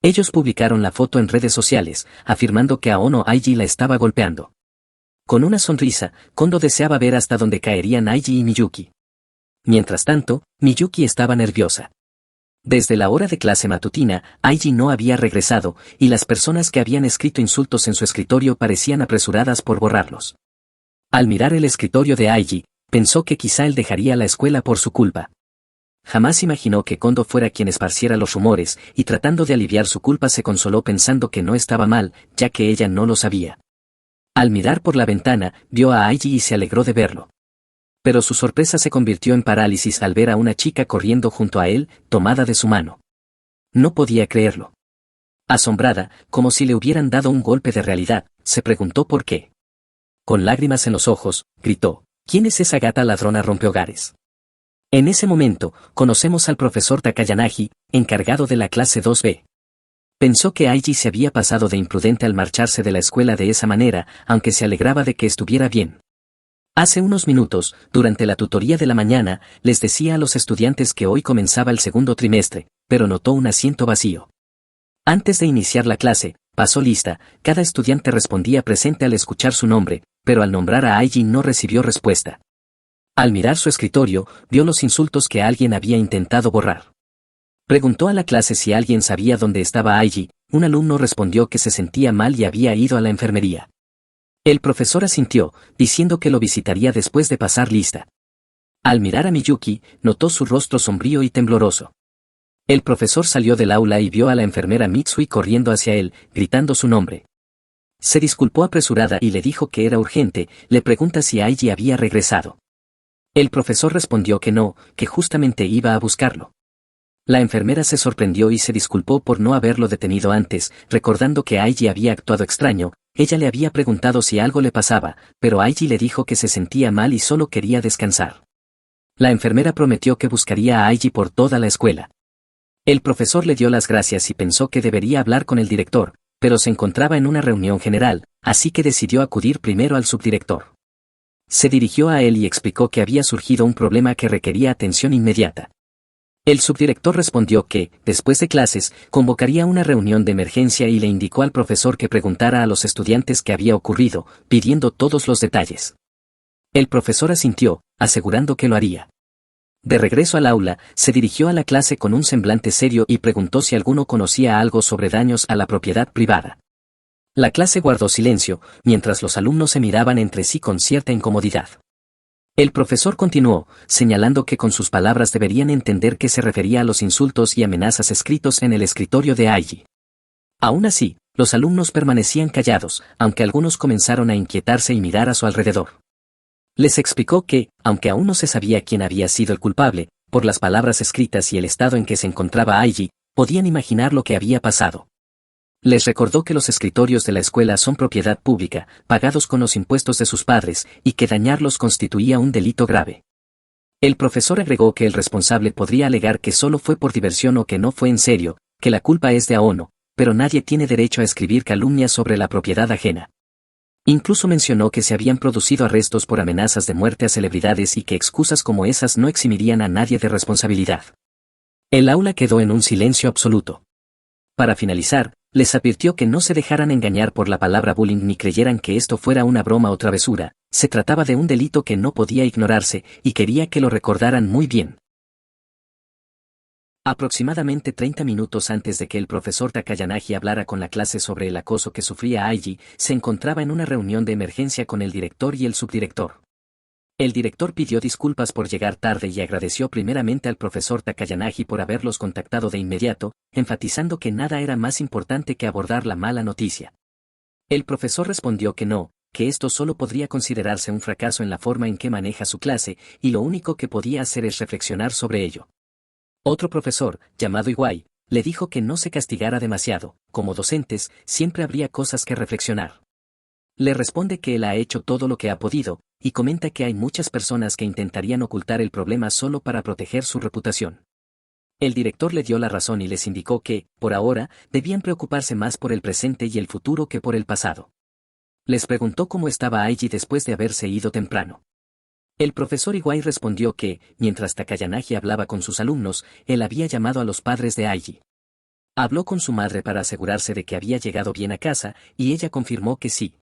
Ellos publicaron la foto en redes sociales, afirmando que Aono Aiji la estaba golpeando. Con una sonrisa, Kondo deseaba ver hasta dónde caerían Aiji y Miyuki. Mientras tanto, Miyuki estaba nerviosa. Desde la hora de clase matutina, Aiji no había regresado, y las personas que habían escrito insultos en su escritorio parecían apresuradas por borrarlos. Al mirar el escritorio de Aiji, pensó que quizá él dejaría la escuela por su culpa. Jamás imaginó que Kondo fuera quien esparciera los rumores, y tratando de aliviar su culpa se consoló pensando que no estaba mal, ya que ella no lo sabía. Al mirar por la ventana, vio a Aiji y se alegró de verlo. Pero su sorpresa se convirtió en parálisis al ver a una chica corriendo junto a él, tomada de su mano. No podía creerlo. Asombrada, como si le hubieran dado un golpe de realidad, se preguntó por qué. Con lágrimas en los ojos, gritó, ¿quién es esa gata ladrona rompehogares? En ese momento, conocemos al profesor Takayanagi, encargado de la clase 2B. Pensó que Aiji se había pasado de imprudente al marcharse de la escuela de esa manera, aunque se alegraba de que estuviera bien. Hace unos minutos, durante la tutoría de la mañana, les decía a los estudiantes que hoy comenzaba el segundo trimestre, pero notó un asiento vacío. Antes de iniciar la clase, pasó lista, cada estudiante respondía presente al escuchar su nombre, pero al nombrar a Aiji no recibió respuesta. Al mirar su escritorio, vio los insultos que alguien había intentado borrar. Preguntó a la clase si alguien sabía dónde estaba Aiji, un alumno respondió que se sentía mal y había ido a la enfermería. El profesor asintió, diciendo que lo visitaría después de pasar lista. Al mirar a Miyuki, notó su rostro sombrío y tembloroso. El profesor salió del aula y vio a la enfermera Mitsui corriendo hacia él, gritando su nombre. Se disculpó apresurada y le dijo que era urgente, le pregunta si Aiji había regresado. El profesor respondió que no, que justamente iba a buscarlo. La enfermera se sorprendió y se disculpó por no haberlo detenido antes, recordando que Aiji había actuado extraño. Ella le había preguntado si algo le pasaba, pero Aiji le dijo que se sentía mal y solo quería descansar. La enfermera prometió que buscaría a Aiji por toda la escuela. El profesor le dio las gracias y pensó que debería hablar con el director, pero se encontraba en una reunión general, así que decidió acudir primero al subdirector. Se dirigió a él y explicó que había surgido un problema que requería atención inmediata. El subdirector respondió que, después de clases, convocaría una reunión de emergencia y le indicó al profesor que preguntara a los estudiantes qué había ocurrido, pidiendo todos los detalles. El profesor asintió, asegurando que lo haría. De regreso al aula, se dirigió a la clase con un semblante serio y preguntó si alguno conocía algo sobre daños a la propiedad privada. La clase guardó silencio, mientras los alumnos se miraban entre sí con cierta incomodidad. El profesor continuó, señalando que con sus palabras deberían entender que se refería a los insultos y amenazas escritos en el escritorio de Aiji. Aún así, los alumnos permanecían callados, aunque algunos comenzaron a inquietarse y mirar a su alrededor. Les explicó que, aunque aún no se sabía quién había sido el culpable, por las palabras escritas y el estado en que se encontraba Aiji, podían imaginar lo que había pasado. Les recordó que los escritorios de la escuela son propiedad pública, pagados con los impuestos de sus padres, y que dañarlos constituía un delito grave. El profesor agregó que el responsable podría alegar que solo fue por diversión o que no fue en serio, que la culpa es de Aono, pero nadie tiene derecho a escribir calumnias sobre la propiedad ajena. Incluso mencionó que se habían producido arrestos por amenazas de muerte a celebridades y que excusas como esas no eximirían a nadie de responsabilidad. El aula quedó en un silencio absoluto. Para finalizar, les advirtió que no se dejaran engañar por la palabra bullying ni creyeran que esto fuera una broma o travesura, se trataba de un delito que no podía ignorarse, y quería que lo recordaran muy bien. Aproximadamente 30 minutos antes de que el profesor Takayanagi hablara con la clase sobre el acoso que sufría Aiji, se encontraba en una reunión de emergencia con el director y el subdirector. El director pidió disculpas por llegar tarde y agradeció primeramente al profesor Takayanagi por haberlos contactado de inmediato, enfatizando que nada era más importante que abordar la mala noticia. El profesor respondió que no, que esto solo podría considerarse un fracaso en la forma en que maneja su clase, y lo único que podía hacer es reflexionar sobre ello. Otro profesor, llamado Iwai, le dijo que no se castigara demasiado, como docentes, siempre habría cosas que reflexionar. Le responde que él ha hecho todo lo que ha podido, y comenta que hay muchas personas que intentarían ocultar el problema solo para proteger su reputación. El director le dio la razón y les indicó que, por ahora, debían preocuparse más por el presente y el futuro que por el pasado. Les preguntó cómo estaba Aiji después de haberse ido temprano. El profesor Iwai respondió que, mientras Takayanagi hablaba con sus alumnos, él había llamado a los padres de Aiji. Habló con su madre para asegurarse de que había llegado bien a casa, y ella confirmó que sí.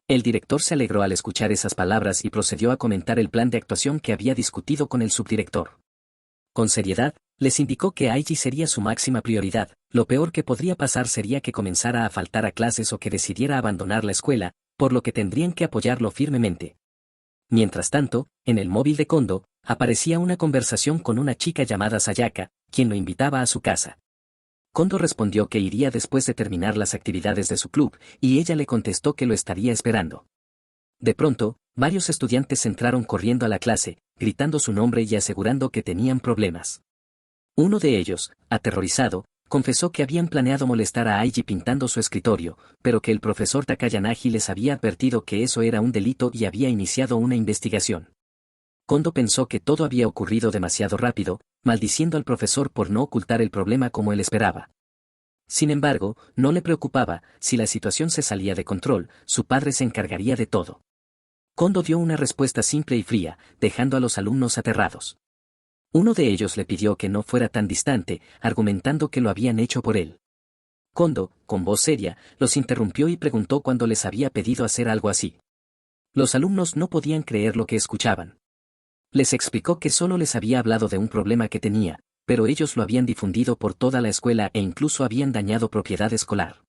El director se alegró al escuchar esas palabras y procedió a comentar el plan de actuación que había discutido con el subdirector. Con seriedad, les indicó que Aiji sería su máxima prioridad, lo peor que podría pasar sería que comenzara a faltar a clases o que decidiera abandonar la escuela, por lo que tendrían que apoyarlo firmemente. Mientras tanto, en el móvil de Kondo, aparecía una conversación con una chica llamada Sayaka, quien lo invitaba a su casa. Kondo respondió que iría después de terminar las actividades de su club, y ella le contestó que lo estaría esperando. De pronto, varios estudiantes entraron corriendo a la clase, gritando su nombre y asegurando que tenían problemas. Uno de ellos, aterrorizado, confesó que habían planeado molestar a Aiji pintando su escritorio, pero que el profesor Takayanagi les había advertido que eso era un delito y había iniciado una investigación. Kondo pensó que todo había ocurrido demasiado rápido, maldiciendo al profesor por no ocultar el problema como él esperaba. Sin embargo, no le preocupaba, si la situación se salía de control, su padre se encargaría de todo. Kondo dio una respuesta simple y fría, dejando a los alumnos aterrados. Uno de ellos le pidió que no fuera tan distante, argumentando que lo habían hecho por él. Kondo, con voz seria, los interrumpió y preguntó cuándo les había pedido hacer algo así. Los alumnos no podían creer lo que escuchaban. Les explicó que solo les había hablado de un problema que tenía, pero ellos lo habían difundido por toda la escuela e incluso habían dañado propiedad escolar.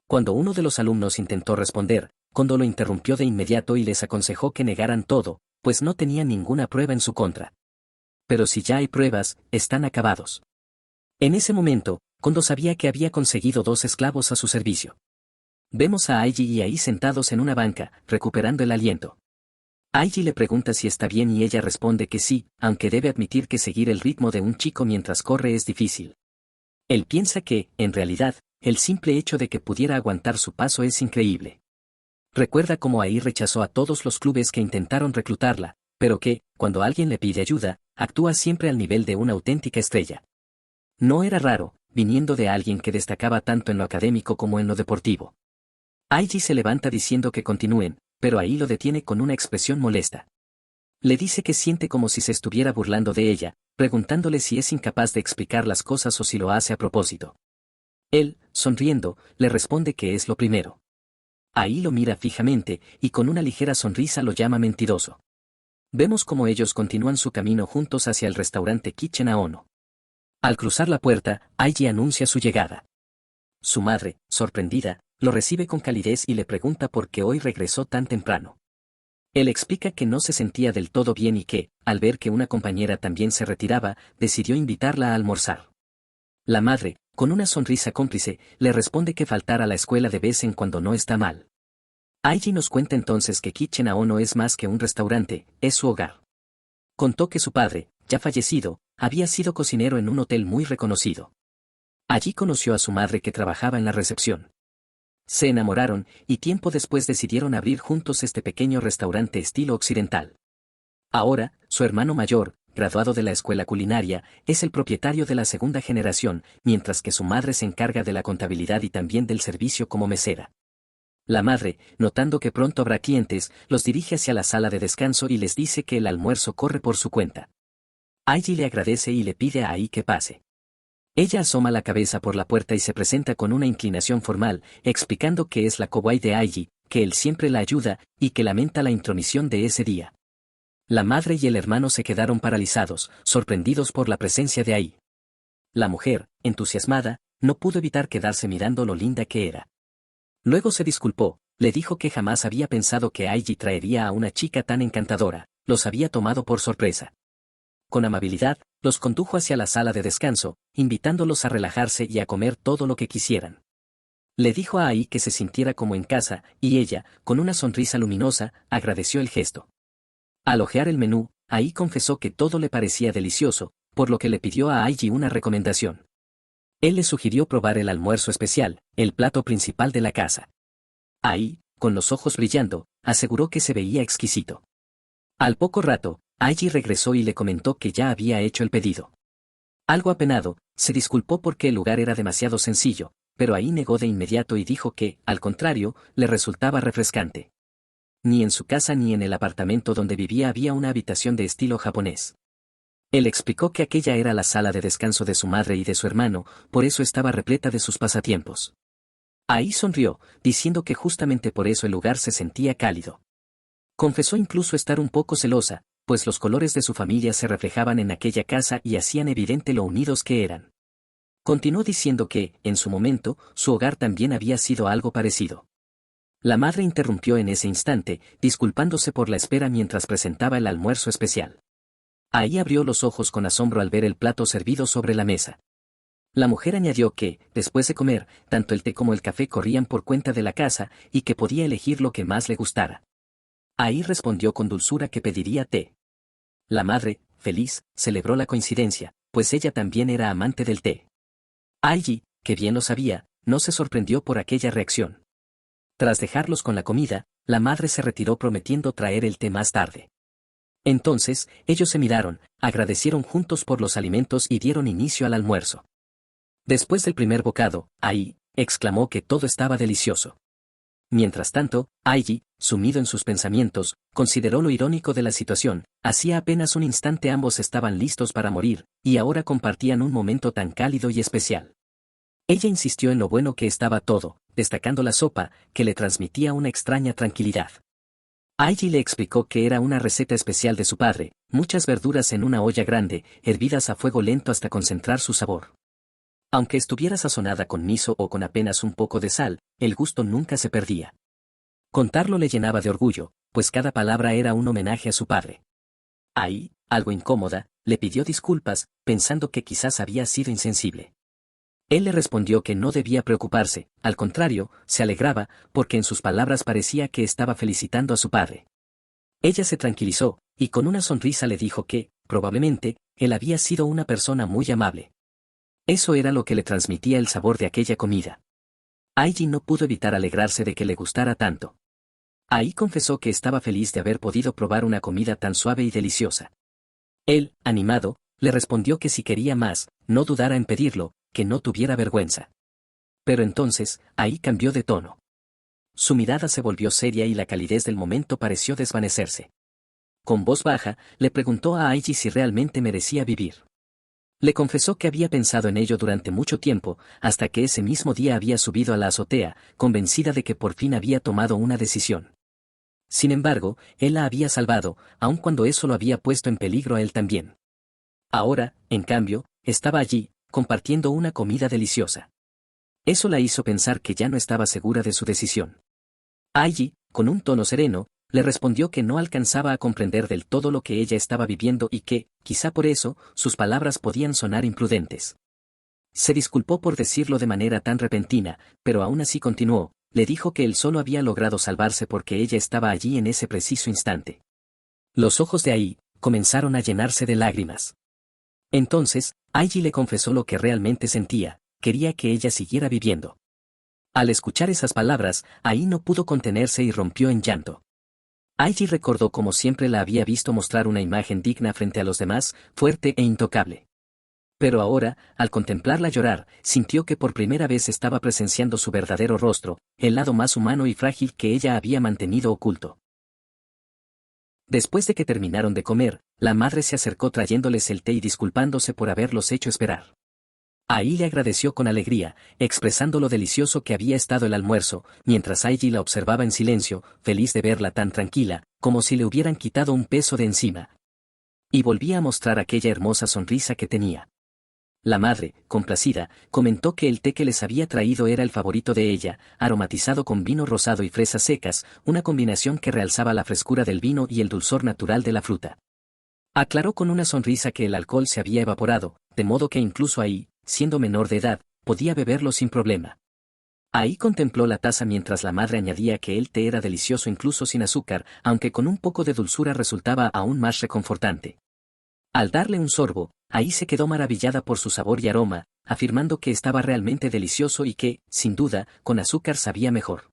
Cuando uno de los alumnos intentó responder, Kondo lo interrumpió de inmediato y les aconsejó que negaran todo, pues no tenían ninguna prueba en su contra. Pero si ya hay pruebas, están acabados. En ese momento, Kondo sabía que había conseguido 2 esclavos a su servicio. Vemos a Aiji y Ai sentados en una banca, recuperando el aliento. Aiji le pregunta si está bien y ella responde que sí, aunque debe admitir que seguir el ritmo de un chico mientras corre es difícil. Él piensa que, en realidad, el simple hecho de que pudiera aguantar su paso es increíble. Recuerda cómo Ai rechazó a todos los clubes que intentaron reclutarla, pero que, cuando alguien le pide ayuda, actúa siempre al nivel de una auténtica estrella. No era raro, viniendo de alguien que destacaba tanto en lo académico como en lo deportivo. Aiji se levanta diciendo que continúen, pero Ai lo detiene con una expresión molesta. Le dice que siente como si se estuviera burlando de ella, preguntándole si es incapaz de explicar las cosas o si lo hace a propósito. Él, sonriendo, le responde que es lo primero. Ai lo mira fijamente, y con una ligera sonrisa lo llama mentiroso. Vemos cómo ellos continúan su camino juntos hacia el restaurante Kitchen Aono. Al cruzar la puerta, Aiji anuncia su llegada. Su madre, sorprendida, lo recibe con calidez y le pregunta por qué hoy regresó tan temprano. Él explica que no se sentía del todo bien y que, al ver que una compañera también se retiraba, decidió invitarla a almorzar. La madre, con una sonrisa cómplice, le responde que faltar a la escuela de vez en cuando no está mal. Aiji nos cuenta entonces que Kitchen Aono es más que un restaurante, es su hogar. Contó que su padre, ya fallecido, había sido cocinero en un hotel muy reconocido. Allí conoció a su madre que trabajaba en la recepción. Se enamoraron, y tiempo después decidieron abrir juntos este pequeño restaurante estilo occidental. Ahora, su hermano mayor, graduado de la escuela culinaria, es el propietario de la segunda generación, mientras que su madre se encarga de la contabilidad y también del servicio como mesera. La madre, notando que pronto habrá clientes, los dirige hacia la sala de descanso y les dice que el almuerzo corre por su cuenta. Aiji le agradece y le pide a Ai que pase. Ella asoma la cabeza por la puerta y se presenta con una inclinación formal, explicando que es la kawaii de Aiji, que él siempre la ayuda, y que lamenta la intromisión de ese día. La madre y el hermano se quedaron paralizados, sorprendidos por la presencia de Ai. La mujer, entusiasmada, no pudo evitar quedarse mirando lo linda que era. Luego se disculpó, le dijo que jamás había pensado que Aiji traería a una chica tan encantadora, los había tomado por sorpresa. Con amabilidad, los condujo hacia la sala de descanso, invitándolos a relajarse y a comer todo lo que quisieran. Le dijo a Ai que se sintiera como en casa, y ella, con una sonrisa luminosa, agradeció el gesto. Al hojear el menú, Ai confesó que todo le parecía delicioso, por lo que le pidió a Aiji una recomendación. Él le sugirió probar el almuerzo especial, el plato principal de la casa. Ai, con los ojos brillando, aseguró que se veía exquisito. Al poco rato, Aiji regresó y le comentó que ya había hecho el pedido. Algo apenado, se disculpó porque el lugar era demasiado sencillo, pero Ai negó de inmediato y dijo que, al contrario, le resultaba refrescante. Ni en su casa ni en el apartamento donde vivía había una habitación de estilo japonés. Él explicó que aquella era la sala de descanso de su madre y de su hermano, por eso estaba repleta de sus pasatiempos. Ai sonrió, diciendo que justamente por eso el lugar se sentía cálido. Confesó incluso estar un poco celosa, pues los colores de su familia se reflejaban en aquella casa y hacían evidente lo unidos que eran. Continuó diciendo que, en su momento, su hogar también había sido algo parecido. La madre interrumpió en ese instante, disculpándose por la espera mientras presentaba el almuerzo especial. Ai abrió los ojos con asombro al ver el plato servido sobre la mesa. La mujer añadió que, después de comer, tanto el té como el café corrían por cuenta de la casa y que podía elegir lo que más le gustara. Ai respondió con dulzura que pediría té. La madre, feliz, celebró la coincidencia, pues ella también era amante del té. Aiji, que bien lo sabía, no se sorprendió por aquella reacción. Tras dejarlos con la comida, la madre se retiró prometiendo traer el té más tarde. Entonces, ellos se miraron, agradecieron juntos por los alimentos y dieron inicio al almuerzo. Después del primer bocado, Ai exclamó que todo estaba delicioso. Mientras tanto, Aiji, sumido en sus pensamientos, consideró lo irónico de la situación. Hacía apenas un instante ambos estaban listos para morir, y ahora compartían un momento tan cálido y especial. Ella insistió en lo bueno que estaba todo, destacando la sopa, que le transmitía una extraña tranquilidad. Aiji le explicó que era una receta especial de su padre, muchas verduras en una olla grande, hervidas a fuego lento hasta concentrar su sabor. Aunque estuviera sazonada con miso o con apenas un poco de sal, el gusto nunca se perdía. Contarlo le llenaba de orgullo, pues cada palabra era un homenaje a su padre. Ai, algo incómoda, le pidió disculpas, pensando que quizás había sido insensible. Él le respondió que no debía preocuparse, al contrario, se alegraba, porque en sus palabras parecía que estaba felicitando a su padre. Ella se tranquilizó, y con una sonrisa le dijo que, probablemente, él había sido una persona muy amable. Eso era lo que le transmitía el sabor de aquella comida. Aiji no pudo evitar alegrarse de que le gustara tanto. Ai confesó que estaba feliz de haber podido probar una comida tan suave y deliciosa. Él, animado, le respondió que si quería más, no dudara en pedirlo, que no tuviera vergüenza. Pero entonces, Ai cambió de tono. Su mirada se volvió seria y la calidez del momento pareció desvanecerse. Con voz baja, le preguntó a Aiji si realmente merecía vivir. Le confesó que había pensado en ello durante mucho tiempo, hasta que ese mismo día había subido a la azotea, convencida de que por fin había tomado una decisión. Sin embargo, él la había salvado, aun cuando eso lo había puesto en peligro a él también. Ahora, en cambio, estaba allí, compartiendo una comida deliciosa. Eso la hizo pensar que ya no estaba segura de su decisión. Aiji, con un tono sereno, le respondió que no alcanzaba a comprender del todo lo que ella estaba viviendo y que, quizá por eso, sus palabras podían sonar imprudentes. Se disculpó por decirlo de manera tan repentina, pero aún así continuó, le dijo que él solo había logrado salvarse porque ella estaba allí en ese preciso instante. Los ojos de Ai comenzaron a llenarse de lágrimas. Entonces, Aiji le confesó lo que realmente sentía, quería que ella siguiera viviendo. Al escuchar esas palabras, Ai no pudo contenerse y rompió en llanto. Aiji recordó cómo siempre la había visto mostrar una imagen digna frente a los demás, fuerte e intocable. Pero ahora, al contemplarla llorar, sintió que por primera vez estaba presenciando su verdadero rostro, el lado más humano y frágil que ella había mantenido oculto. Después de que terminaron de comer, la madre se acercó trayéndoles el té y disculpándose por haberlos hecho esperar. Ai le agradeció con alegría, expresando lo delicioso que había estado el almuerzo, mientras Aiji la observaba en silencio, feliz de verla tan tranquila, como si le hubieran quitado un peso de encima. Y volvía a mostrar aquella hermosa sonrisa que tenía. La madre, complacida, comentó que el té que les había traído era el favorito de ella, aromatizado con vino rosado y fresas secas, una combinación que realzaba la frescura del vino y el dulzor natural de la fruta. Aclaró con una sonrisa que el alcohol se había evaporado, de modo que incluso ahí, siendo menor de edad, podía beberlo sin problema. Ahí contempló la taza mientras la madre añadía que el té era delicioso incluso sin azúcar, aunque con un poco de dulzura resultaba aún más reconfortante. Al darle un sorbo, ahí se quedó maravillada por su sabor y aroma, afirmando que estaba realmente delicioso y que, sin duda, con azúcar sabía mejor.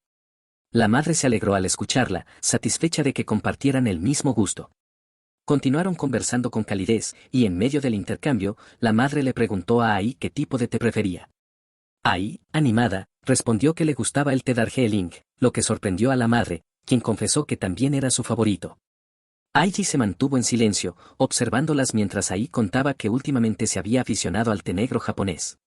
La madre se alegró al escucharla, satisfecha de que compartieran el mismo gusto. Continuaron conversando con calidez, y en medio del intercambio, la madre le preguntó a Ai qué tipo de té prefería. Ai, animada, respondió que le gustaba el té Darjeeling, lo que sorprendió a la madre, quien confesó que también era su favorito. Aiji se mantuvo en silencio, observándolas mientras Ai contaba que últimamente se había aficionado al té negro japonés.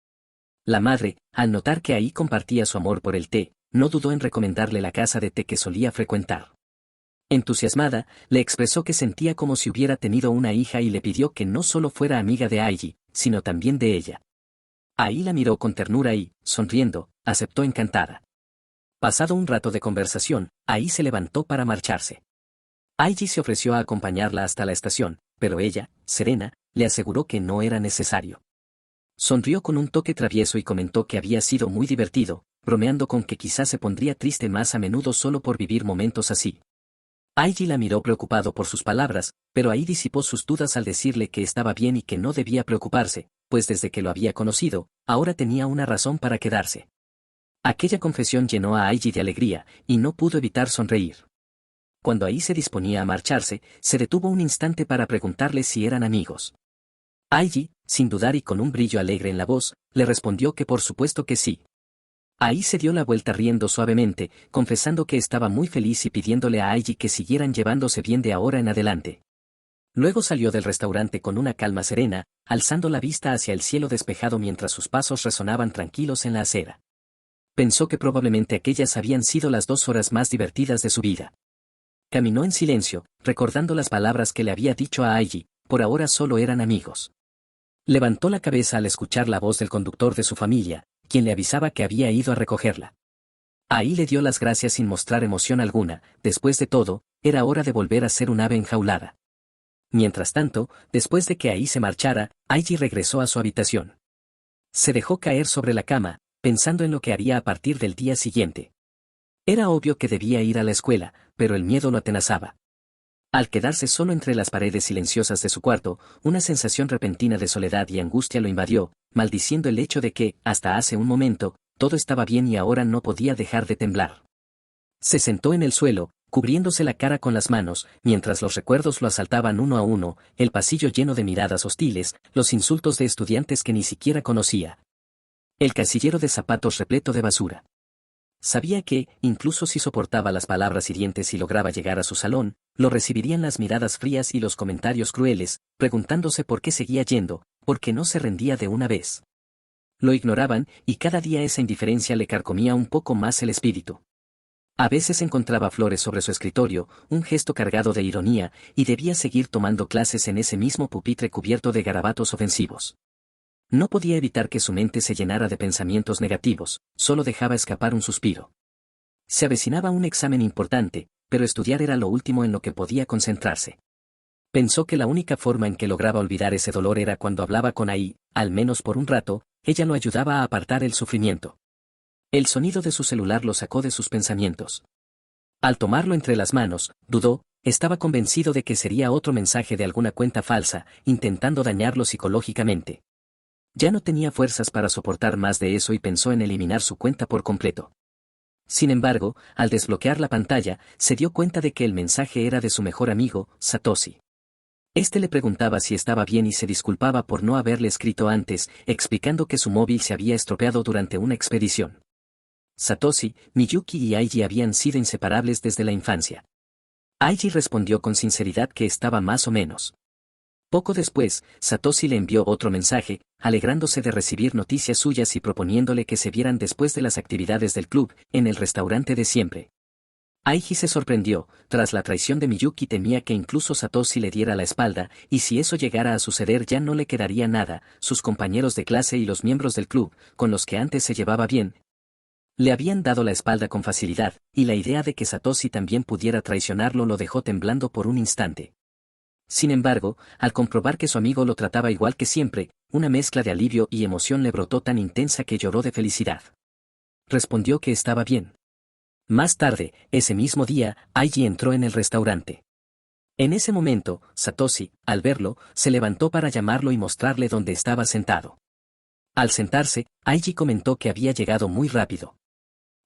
La madre, al notar que Ai compartía su amor por el té, no dudó en recomendarle la casa de té que solía frecuentar. Entusiasmada, le expresó que sentía como si hubiera tenido una hija y le pidió que no solo fuera amiga de Aiji, sino también de ella. Ai la miró con ternura y, sonriendo, aceptó encantada. Pasado un rato de conversación, Ai se levantó para marcharse. Aiji se ofreció a acompañarla hasta la estación, pero ella, serena, le aseguró que no era necesario. Sonrió con un toque travieso y comentó que había sido muy divertido, bromeando con que quizás se pondría triste más a menudo solo por vivir momentos así. Aiji la miró preocupado por sus palabras, pero Ai disipó sus dudas al decirle que estaba bien y que no debía preocuparse, pues desde que lo había conocido, ahora tenía una razón para quedarse. Aquella confesión llenó a Aiji de alegría, y no pudo evitar sonreír. Cuando Ai se disponía a marcharse, se detuvo un instante para preguntarle si eran amigos. Aiji, sin dudar y con un brillo alegre en la voz, le respondió que por supuesto que sí. Ai se dio la vuelta riendo suavemente, confesando que estaba muy feliz y pidiéndole a Aiji que siguieran llevándose bien de ahora en adelante. Luego salió del restaurante con una calma serena, alzando la vista hacia el cielo despejado mientras sus pasos resonaban tranquilos en la acera. Pensó que probablemente aquellas habían sido las 2 horas más divertidas de su vida. Caminó en silencio, recordando las palabras que le había dicho a Aiji, por ahora solo eran amigos. Levantó la cabeza al escuchar la voz del conductor de su familia, quien le avisaba que había ido a recogerla. Ai le dio las gracias sin mostrar emoción alguna, después de todo, era hora de volver a ser un ave enjaulada. Mientras tanto, después de que Ai se marchara, Aiji regresó a su habitación. Se dejó caer sobre la cama, pensando en lo que haría a partir del día siguiente. Era obvio que debía ir a la escuela, pero el miedo lo atenazaba. Al quedarse solo entre las paredes silenciosas de su cuarto, una sensación repentina de soledad y angustia lo invadió, maldiciendo el hecho de que, hasta hace un momento, todo estaba bien y ahora no podía dejar de temblar. Se sentó en el suelo, cubriéndose la cara con las manos, mientras los recuerdos lo asaltaban uno a uno, el pasillo lleno de miradas hostiles, los insultos de estudiantes que ni siquiera conocía. El casillero de zapatos repleto de basura. Sabía que, incluso si soportaba las palabras hirientes y lograba llegar a su salón, lo recibirían las miradas frías y los comentarios crueles, preguntándose por qué seguía yendo, por qué no se rendía de una vez. Lo ignoraban, y cada día esa indiferencia le carcomía un poco más el espíritu. A veces encontraba flores sobre su escritorio, un gesto cargado de ironía, y debía seguir tomando clases en ese mismo pupitre cubierto de garabatos ofensivos. No podía evitar que su mente se llenara de pensamientos negativos, solo dejaba escapar un suspiro. Se avecinaba un examen importante, pero estudiar era lo último en lo que podía concentrarse. Pensó que la única forma en que lograba olvidar ese dolor era cuando hablaba con Ai, al menos por un rato, ella lo ayudaba a apartar el sufrimiento. El sonido de su celular lo sacó de sus pensamientos. Al tomarlo entre las manos, dudó, estaba convencido de que sería otro mensaje de alguna cuenta falsa, intentando dañarlo psicológicamente. Ya no tenía fuerzas para soportar más de eso y pensó en eliminar su cuenta por completo. Sin embargo, al desbloquear la pantalla, se dio cuenta de que el mensaje era de su mejor amigo, Satoshi. Este le preguntaba si estaba bien y se disculpaba por no haberle escrito antes, explicando que su móvil se había estropeado durante una expedición. Satoshi, Miyuki y Aiji habían sido inseparables desde la infancia. Aiji respondió con sinceridad que estaba más o menos. Poco después, Satoshi le envió otro mensaje, alegrándose de recibir noticias suyas y proponiéndole que se vieran después de las actividades del club, en el restaurante de siempre. Aiji se sorprendió, tras la traición de Miyuki temía que incluso Satoshi le diera la espalda, y si eso llegara a suceder ya no le quedaría nada, sus compañeros de clase y los miembros del club, con los que antes se llevaba bien, le habían dado la espalda con facilidad, y la idea de que Satoshi también pudiera traicionarlo lo dejó temblando por un instante. Sin embargo, al comprobar que su amigo lo trataba igual que siempre, una mezcla de alivio y emoción le brotó tan intensa que lloró de felicidad. Respondió que estaba bien. Más tarde, ese mismo día, Aiji entró en el restaurante. En ese momento, Satoshi, al verlo, se levantó para llamarlo y mostrarle dónde estaba sentado. Al sentarse, Aiji comentó que había llegado muy rápido.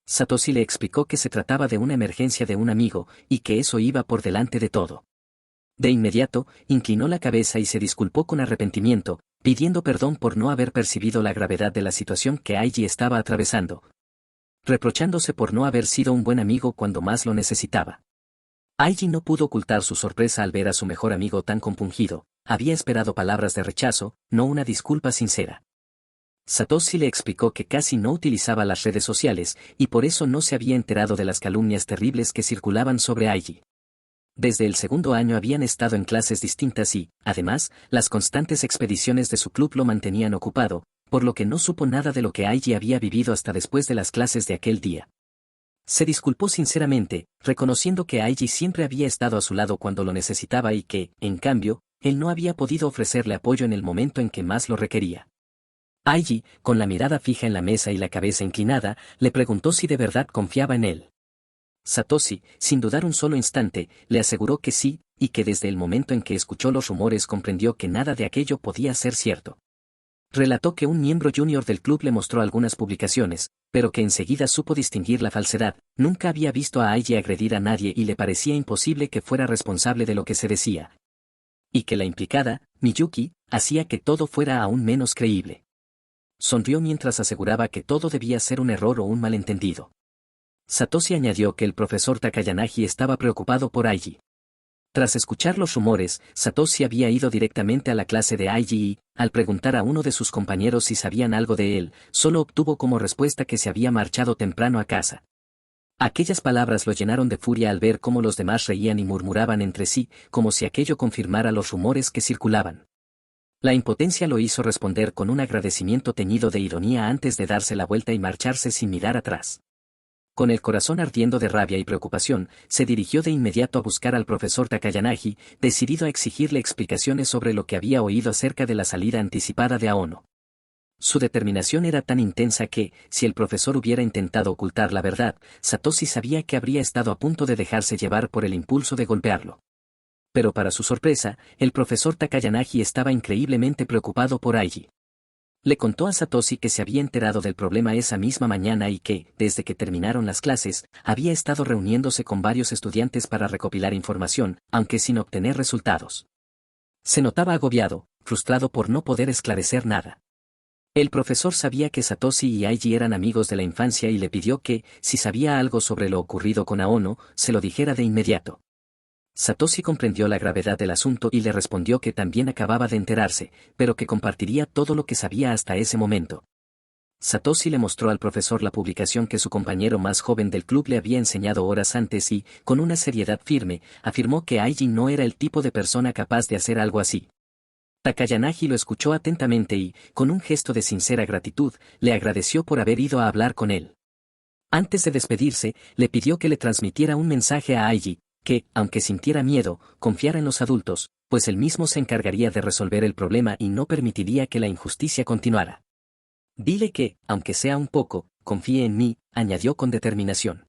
Satoshi le explicó que se trataba de una emergencia de un amigo, y que eso iba por delante de todo. De inmediato, inclinó la cabeza y se disculpó con arrepentimiento, pidiendo perdón por no haber percibido la gravedad de la situación que Aiji estaba atravesando, reprochándose por no haber sido un buen amigo cuando más lo necesitaba. Aiji no pudo ocultar su sorpresa al ver a su mejor amigo tan compungido, había esperado palabras de rechazo, no una disculpa sincera. Satoshi le explicó que casi no utilizaba las redes sociales, y por eso no se había enterado de las calumnias terribles que circulaban sobre Aiji. Desde el segundo año habían estado en clases distintas y, además, las constantes expediciones de su club lo mantenían ocupado, por lo que no supo nada de lo que Aiji había vivido hasta después de las clases de aquel día. Se disculpó sinceramente, reconociendo que Aiji siempre había estado a su lado cuando lo necesitaba y que, en cambio, él no había podido ofrecerle apoyo en el momento en que más lo requería. Aiji, con la mirada fija en la mesa y la cabeza inclinada, le preguntó si de verdad confiaba en él. Satoshi, sin dudar un solo instante, le aseguró que sí, y que desde el momento en que escuchó los rumores comprendió que nada de aquello podía ser cierto. Relató que un miembro junior del club le mostró algunas publicaciones, pero que enseguida supo distinguir la falsedad, nunca había visto a Aiji agredir a nadie y le parecía imposible que fuera responsable de lo que se decía. Y que la implicada, Miyuki, hacía que todo fuera aún menos creíble. Sonrió mientras aseguraba que todo debía ser un error o un malentendido. Satoshi añadió que el profesor Takayanagi estaba preocupado por Aiji. Tras escuchar los rumores, Satoshi había ido directamente a la clase de Aiji y, al preguntar a uno de sus compañeros si sabían algo de él, solo obtuvo como respuesta que se había marchado temprano a casa. Aquellas palabras lo llenaron de furia al ver cómo los demás reían y murmuraban entre sí, como si aquello confirmara los rumores que circulaban. La impotencia lo hizo responder con un agradecimiento teñido de ironía antes de darse la vuelta y marcharse sin mirar atrás. Con el corazón ardiendo de rabia y preocupación, se dirigió de inmediato a buscar al profesor Takayanagi, decidido a exigirle explicaciones sobre lo que había oído acerca de la salida anticipada de Aono. Su determinación era tan intensa que, si el profesor hubiera intentado ocultar la verdad, Satoshi sabía que habría estado a punto de dejarse llevar por el impulso de golpearlo. Pero para su sorpresa, el profesor Takayanagi estaba increíblemente preocupado por Aiji. Le contó a Satoshi que se había enterado del problema esa misma mañana y que, desde que terminaron las clases, había estado reuniéndose con varios estudiantes para recopilar información, aunque sin obtener resultados. Se notaba agobiado, frustrado por no poder esclarecer nada. El profesor sabía que Satoshi y Aiji eran amigos de la infancia y le pidió que, si sabía algo sobre lo ocurrido con Aono, se lo dijera de inmediato. Satoshi comprendió la gravedad del asunto y le respondió que también acababa de enterarse, pero que compartiría todo lo que sabía hasta ese momento. Satoshi le mostró al profesor la publicación que su compañero más joven del club le había enseñado horas antes y, con una seriedad firme, afirmó que Aiji no era el tipo de persona capaz de hacer algo así. Takayanagi lo escuchó atentamente y, con un gesto de sincera gratitud, le agradeció por haber ido a hablar con él. Antes de despedirse, le pidió que le transmitiera un mensaje a Aiji, que, aunque sintiera miedo, confiara en los adultos, pues él mismo se encargaría de resolver el problema y no permitiría que la injusticia continuara. Dile que, aunque sea un poco, confíe en mí, añadió con determinación.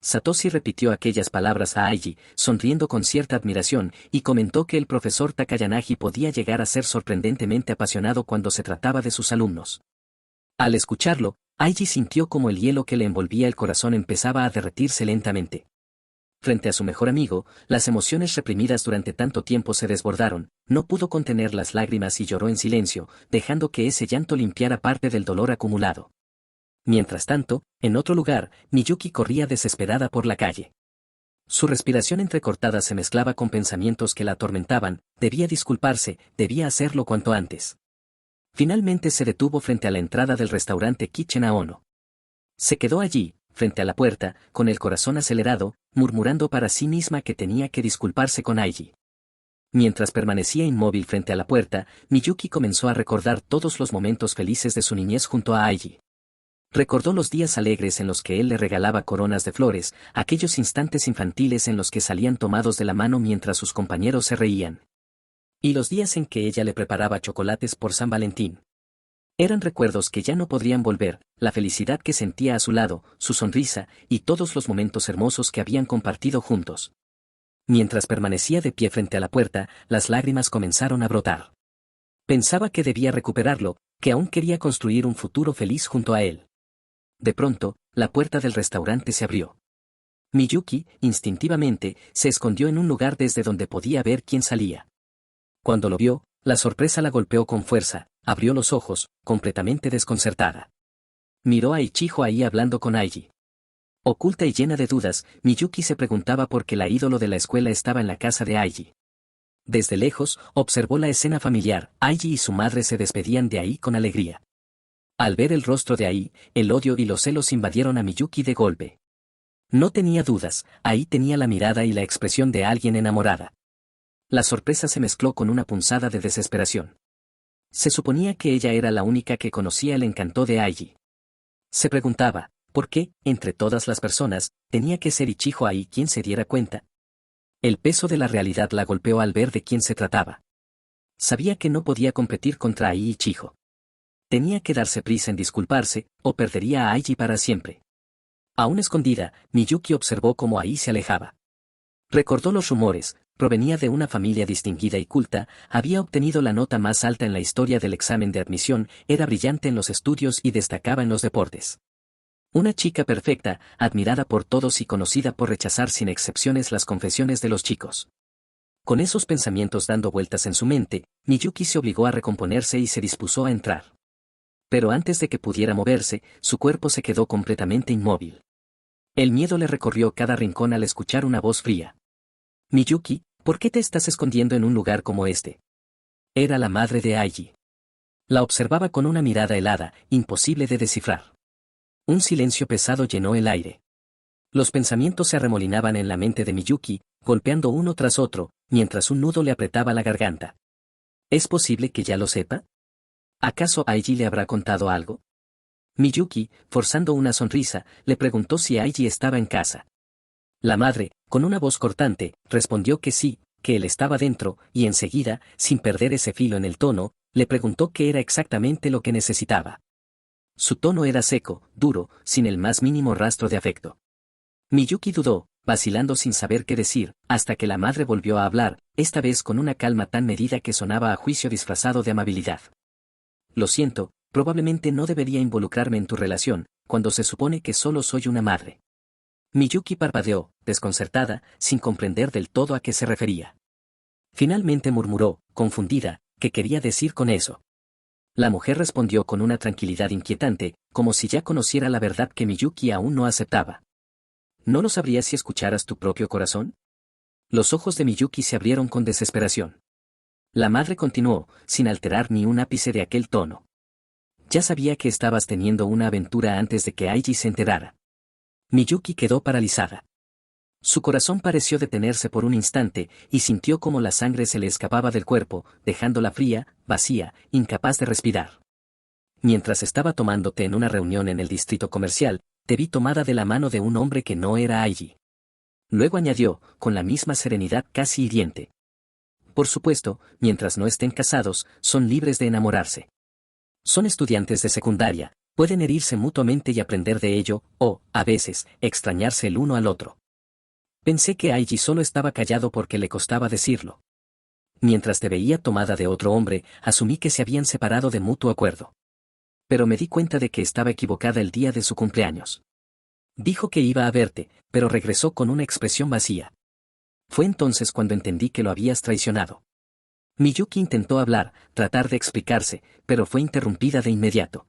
Satoshi repitió aquellas palabras a Aiji, sonriendo con cierta admiración, y comentó que el profesor Takayanagi podía llegar a ser sorprendentemente apasionado cuando se trataba de sus alumnos. Al escucharlo, Aiji sintió como el hielo que le envolvía el corazón empezaba a derretirse lentamente. Frente a su mejor amigo, las emociones reprimidas durante tanto tiempo se desbordaron, no pudo contener las lágrimas y lloró en silencio, dejando que ese llanto limpiara parte del dolor acumulado. Mientras tanto, en otro lugar, Miyuki corría desesperada por la calle. Su respiración entrecortada se mezclaba con pensamientos que la atormentaban, debía disculparse, debía hacerlo cuanto antes. Finalmente se detuvo frente a la entrada del restaurante Kitchen Aono. Se quedó allí, frente a la puerta, con el corazón acelerado, murmurando para sí misma que tenía que disculparse con Aiji. Mientras permanecía inmóvil frente a la puerta, Miyuki comenzó a recordar todos los momentos felices de su niñez junto a Aiji. Recordó los días alegres en los que él le regalaba coronas de flores, aquellos instantes infantiles en los que salían tomados de la mano mientras sus compañeros se reían. Y los días en que ella le preparaba chocolates por San Valentín. Eran recuerdos que ya no podrían volver, la felicidad que sentía a su lado, su sonrisa, y todos los momentos hermosos que habían compartido juntos. Mientras permanecía de pie frente a la puerta, las lágrimas comenzaron a brotar. Pensaba que debía recuperarlo, que aún quería construir un futuro feliz junto a él. De pronto, la puerta del restaurante se abrió. Miyuki, instintivamente, se escondió en un lugar desde donde podía ver quién salía. Cuando lo vio, la sorpresa la golpeó con fuerza, abrió los ojos, completamente desconcertada. Miró a Ichijo ahí hablando con Aiji. Oculta y llena de dudas, Miyuki se preguntaba por qué la ídolo de la escuela estaba en la casa de Aiji. Desde lejos, observó la escena familiar, Aiji y su madre se despedían de ahí con alegría. Al ver el rostro de Ai, el odio y los celos invadieron a Miyuki de golpe. No tenía dudas, Ai tenía la mirada y la expresión de alguien enamorada. La sorpresa se mezcló con una punzada de desesperación. Se suponía que ella era la única que conocía el encanto de Aiji. Se preguntaba, ¿por qué, entre todas las personas, tenía que ser Ichijo Ai quien se diera cuenta? El peso de la realidad la golpeó al ver de quién se trataba. Sabía que no podía competir contra Ai y Ichijo. Tenía que darse prisa en disculparse, o perdería a Aiji para siempre. Aún escondida, Miyuki observó cómo Ai se alejaba. Recordó los rumores, provenía de una familia distinguida y culta, había obtenido la nota más alta en la historia del examen de admisión, era brillante en los estudios y destacaba en los deportes. Una chica perfecta, admirada por todos y conocida por rechazar sin excepciones las confesiones de los chicos. Con esos pensamientos dando vueltas en su mente, Miyuki se obligó a recomponerse y se dispuso a entrar. Pero antes de que pudiera moverse, su cuerpo se quedó completamente inmóvil. El miedo le recorrió cada rincón al escuchar una voz fría. Miyuki, ¿por qué te estás escondiendo en un lugar como este? Era la madre de Aiji. La observaba con una mirada helada, imposible de descifrar. Un silencio pesado llenó el aire. Los pensamientos se arremolinaban en la mente de Miyuki, golpeando uno tras otro, mientras un nudo le apretaba la garganta. ¿Es posible que ya lo sepa? ¿Acaso Aiji le habrá contado algo? Miyuki, forzando una sonrisa, le preguntó si Aiji estaba en casa. La madre, con una voz cortante, respondió que sí, que él estaba dentro, y enseguida, sin perder ese filo en el tono, le preguntó qué era exactamente lo que necesitaba. Su tono era seco, duro, sin el más mínimo rastro de afecto. Miyuki dudó, vacilando sin saber qué decir, hasta que la madre volvió a hablar, esta vez con una calma tan medida que sonaba a juicio disfrazado de amabilidad. Lo siento, probablemente no debería involucrarme en tu relación, cuando se supone que solo soy una madre. Miyuki parpadeó, desconcertada, sin comprender del todo a qué se refería. Finalmente murmuró, confundida, ¿qué quería decir con eso? La mujer respondió con una tranquilidad inquietante, como si ya conociera la verdad que Miyuki aún no aceptaba. ¿No lo sabrías si escucharas tu propio corazón? Los ojos de Miyuki se abrieron con desesperación. La madre continuó, sin alterar ni un ápice de aquel tono. Ya sabía que estabas teniendo una aventura antes de que Aiji se enterara. Miyuki quedó paralizada. Su corazón pareció detenerse por un instante, y sintió como la sangre se le escapaba del cuerpo, dejándola fría, vacía, incapaz de respirar. Mientras estaba tomando té en una reunión en el distrito comercial, te vi tomada de la mano de un hombre que no era Aiji. Luego añadió, con la misma serenidad casi hiriente. Por supuesto, mientras no estén casados, son libres de enamorarse. Son estudiantes de secundaria, pueden herirse mutuamente y aprender de ello, o, a veces, extrañarse el uno al otro. Pensé que Aiji solo estaba callado porque le costaba decirlo. Mientras te veía tomada de otro hombre, asumí que se habían separado de mutuo acuerdo. Pero me di cuenta de que estaba equivocada el día de su cumpleaños. Dijo que iba a verte, pero regresó con una expresión vacía. Fue entonces cuando entendí que lo habías traicionado. Miyuki intentó hablar, tratar de explicarse, pero fue interrumpida de inmediato.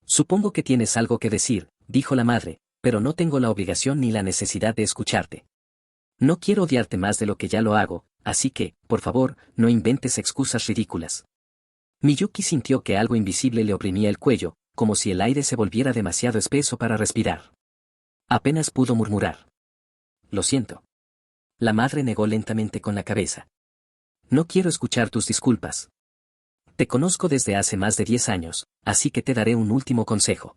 Supongo que tienes algo que decir, dijo la madre, pero no tengo la obligación ni la necesidad de escucharte. No quiero odiarte más de lo que ya lo hago, así que, por favor, no inventes excusas ridículas. Miyuki sintió que algo invisible le oprimía el cuello, como si el aire se volviera demasiado espeso para respirar. Apenas pudo murmurar. Lo siento. La madre negó lentamente con la cabeza. No quiero escuchar tus disculpas. Te conozco desde hace más de 10 años, así que te daré un último consejo.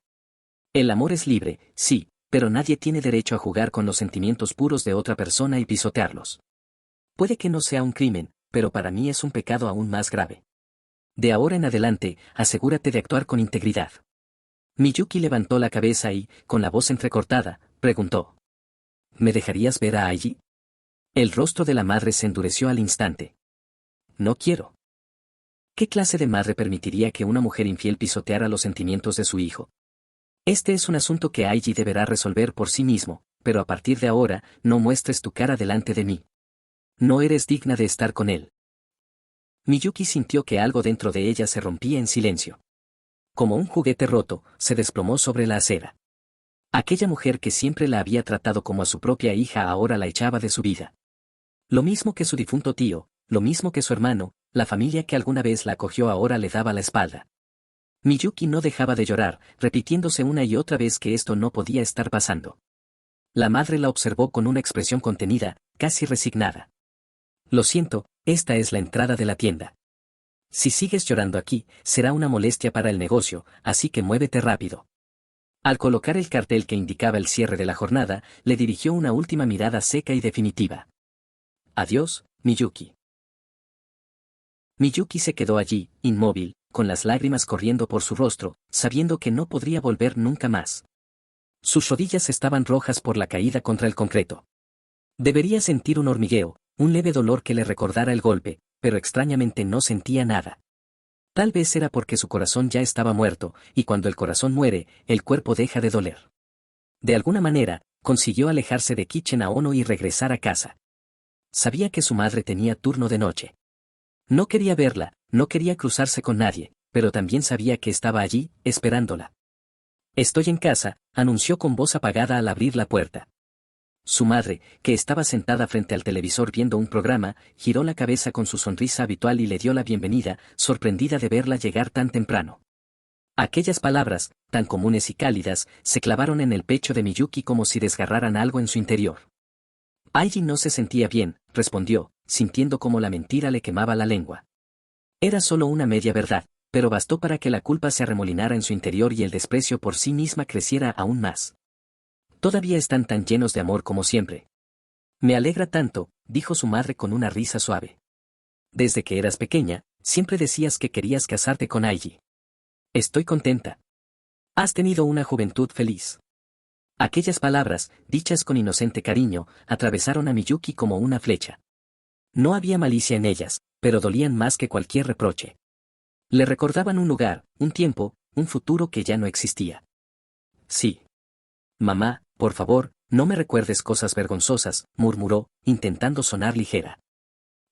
El amor es libre, sí, pero nadie tiene derecho a jugar con los sentimientos puros de otra persona y pisotearlos. Puede que no sea un crimen, pero para mí es un pecado aún más grave. De ahora en adelante, asegúrate de actuar con integridad. Miyuki levantó la cabeza y, con la voz entrecortada, preguntó. ¿Me dejarías ver a Aiji? El rostro de la madre se endureció al instante. No quiero. ¿Qué clase de madre permitiría que una mujer infiel pisoteara los sentimientos de su hijo? Este es un asunto que Aiji deberá resolver por sí mismo, pero a partir de ahora, no muestres tu cara delante de mí. No eres digna de estar con él. Miyuki sintió que algo dentro de ella se rompía en silencio. Como un juguete roto, se desplomó sobre la acera. Aquella mujer que siempre la había tratado como a su propia hija ahora la echaba de su vida. Lo mismo que su difunto tío, lo mismo que su hermano, la familia que alguna vez la acogió ahora le daba la espalda. Miyuki no dejaba de llorar, repitiéndose una y otra vez que esto no podía estar pasando. La madre la observó con una expresión contenida, casi resignada. Lo siento, esta es la entrada de la tienda. Si sigues llorando aquí, será una molestia para el negocio, así que muévete rápido. Al colocar el cartel que indicaba el cierre de la jornada, le dirigió una última mirada seca y definitiva. Adiós, Miyuki. Miyuki se quedó allí, inmóvil, con las lágrimas corriendo por su rostro, sabiendo que no podría volver nunca más. Sus rodillas estaban rojas por la caída contra el concreto. Debería sentir un hormigueo, un leve dolor que le recordara el golpe, pero extrañamente no sentía nada. Tal vez era porque su corazón ya estaba muerto, y cuando el corazón muere, el cuerpo deja de doler. De alguna manera, consiguió alejarse de Kichen Aono y regresar a casa. Sabía que su madre tenía turno de noche. No quería verla, no quería cruzarse con nadie, pero también sabía que estaba allí, esperándola. Estoy en casa, anunció con voz apagada al abrir la puerta. Su madre, que estaba sentada frente al televisor viendo un programa, giró la cabeza con su sonrisa habitual y le dio la bienvenida, sorprendida de verla llegar tan temprano. Aquellas palabras, tan comunes y cálidas, se clavaron en el pecho de Miyuki como si desgarraran algo en su interior. Aiji no se sentía bien, respondió, sintiendo como la mentira le quemaba la lengua. Era solo una media verdad, pero bastó para que la culpa se arremolinara en su interior y el desprecio por sí misma creciera aún más. Todavía están tan llenos de amor como siempre. Me alegra tanto, dijo su madre con una risa suave. Desde que eras pequeña, siempre decías que querías casarte con Aiji. Estoy contenta. Has tenido una juventud feliz. Aquellas palabras, dichas con inocente cariño, atravesaron a Miyuki como una flecha. No había malicia en ellas, pero dolían más que cualquier reproche. Le recordaban un lugar, un tiempo, un futuro que ya no existía. Sí. Mamá, por favor, no me recuerdes cosas vergonzosas, murmuró, intentando sonar ligera.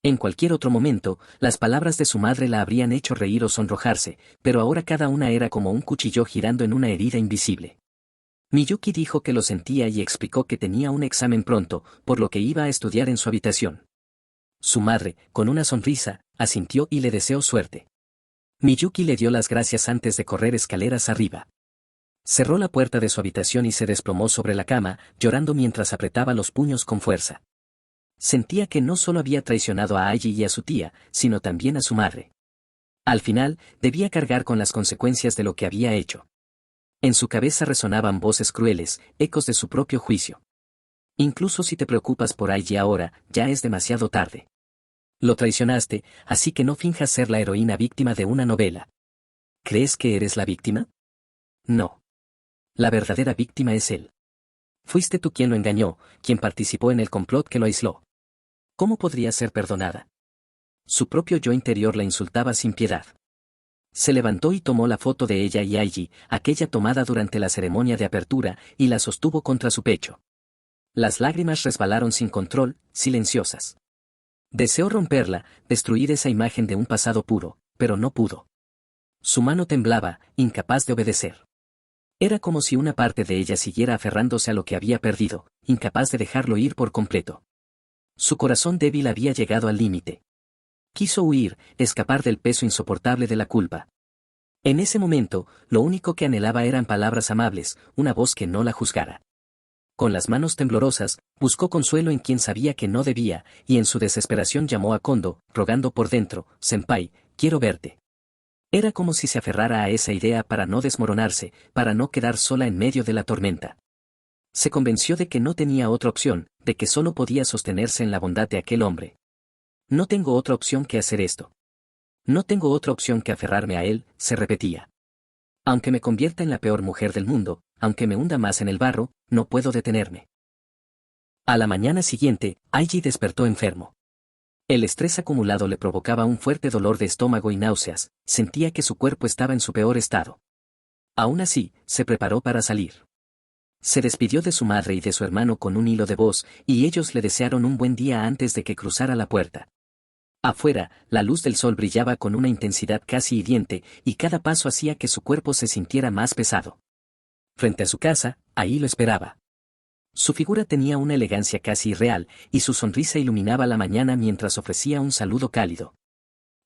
En cualquier otro momento, las palabras de su madre la habrían hecho reír o sonrojarse, pero ahora cada una era como un cuchillo girando en una herida invisible. Miyuki dijo que lo sentía y explicó que tenía un examen pronto, por lo que iba a estudiar en su habitación. Su madre, con una sonrisa, asintió y le deseó suerte. Miyuki le dio las gracias antes de correr escaleras arriba. Cerró la puerta de su habitación y se desplomó sobre la cama, llorando mientras apretaba los puños con fuerza. Sentía que no solo había traicionado a Aiji y a su tía, sino también a su madre. Al final, debía cargar con las consecuencias de lo que había hecho. En su cabeza resonaban voces crueles, ecos de su propio juicio. Incluso si te preocupas por Aiji ahora, ya es demasiado tarde. Lo traicionaste, así que no finjas ser la heroína víctima de una novela. ¿Crees que eres la víctima? No. La verdadera víctima es él. Fuiste tú quien lo engañó, quien participó en el complot que lo aisló. ¿Cómo podría ser perdonada? Su propio yo interior la insultaba sin piedad. Se levantó y tomó la foto de ella y Aiji, aquella tomada durante la ceremonia de apertura, y la sostuvo contra su pecho. Las lágrimas resbalaron sin control, silenciosas. Deseó romperla, destruir esa imagen de un pasado puro, pero no pudo. Su mano temblaba, incapaz de obedecer. Era como si una parte de ella siguiera aferrándose a lo que había perdido, incapaz de dejarlo ir por completo. Su corazón débil había llegado al límite. Quiso huir, escapar del peso insoportable de la culpa. En ese momento, lo único que anhelaba eran palabras amables, una voz que no la juzgara. Con las manos temblorosas, buscó consuelo en quien sabía que no debía, y en su desesperación llamó a Kondo, rogando por dentro: «Senpai, quiero verte». Era como si se aferrara a esa idea para no desmoronarse, para no quedar sola en medio de la tormenta. Se convenció de que no tenía otra opción, de que solo podía sostenerse en la bondad de aquel hombre. «No tengo otra opción que hacer esto. No tengo otra opción que aferrarme a él», se repetía. «Aunque me convierta en la peor mujer del mundo, aunque me hunda más en el barro, no puedo detenerme». A la mañana siguiente, Aiji despertó enfermo. El estrés acumulado le provocaba un fuerte dolor de estómago y náuseas, sentía que su cuerpo estaba en su peor estado. Aún así, se preparó para salir. Se despidió de su madre y de su hermano con un hilo de voz, y ellos le desearon un buen día antes de que cruzara la puerta. Afuera, la luz del sol brillaba con una intensidad casi hiriente, y cada paso hacía que su cuerpo se sintiera más pesado. Frente a su casa, ahí lo esperaba. Su figura tenía una elegancia casi irreal, y su sonrisa iluminaba la mañana mientras ofrecía un saludo cálido.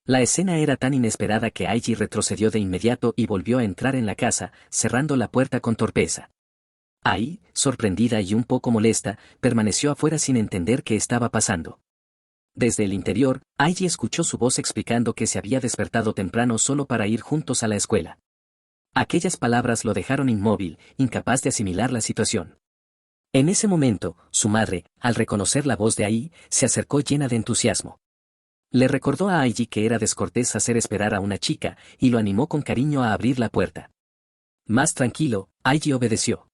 La escena era tan inesperada que Aiji retrocedió de inmediato y volvió a entrar en la casa, cerrando la puerta con torpeza. Ai, sorprendida y un poco molesta, permaneció afuera sin entender qué estaba pasando. Desde el interior, Aiji escuchó su voz explicando que se había despertado temprano solo para ir juntos a la escuela. Aquellas palabras lo dejaron inmóvil, incapaz de asimilar la situación. En ese momento, su madre, al reconocer la voz de Ai, se acercó llena de entusiasmo. Le recordó a Aiji que era descortés hacer esperar a una chica, y lo animó con cariño a abrir la puerta. Más tranquilo, Aiji obedeció.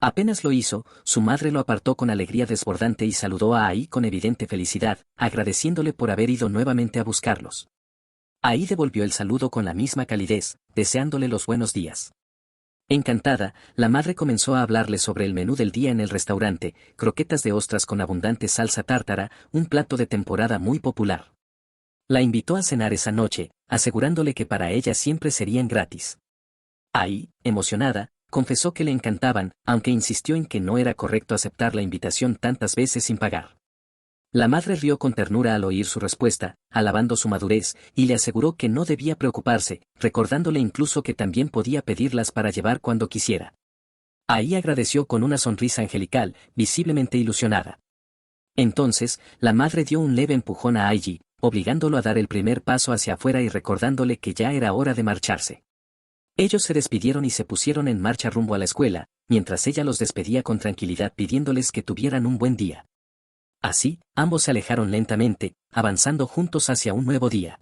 Apenas lo hizo, su madre lo apartó con alegría desbordante y saludó a Ai con evidente felicidad, agradeciéndole por haber ido nuevamente a buscarlos. Ai devolvió el saludo con la misma calidez, deseándole los buenos días. Encantada, la madre comenzó a hablarle sobre el menú del día en el restaurante: croquetas de ostras con abundante salsa tártara, un plato de temporada muy popular. La invitó a cenar esa noche, asegurándole que para ella siempre serían gratis. Ai, emocionada, confesó que le encantaban, aunque insistió en que no era correcto aceptar la invitación tantas veces sin pagar. La madre rió con ternura al oír su respuesta, alabando su madurez, y le aseguró que no debía preocuparse, recordándole incluso que también podía pedirlas para llevar cuando quisiera. Ai agradeció con una sonrisa angelical, visiblemente ilusionada. Entonces, la madre dio un leve empujón a Aiji, obligándolo a dar el primer paso hacia afuera y recordándole que ya era hora de marcharse. Ellos se despidieron y se pusieron en marcha rumbo a la escuela, mientras ella los despedía con tranquilidad pidiéndoles que tuvieran un buen día. Así, ambos se alejaron lentamente, avanzando juntos hacia un nuevo día.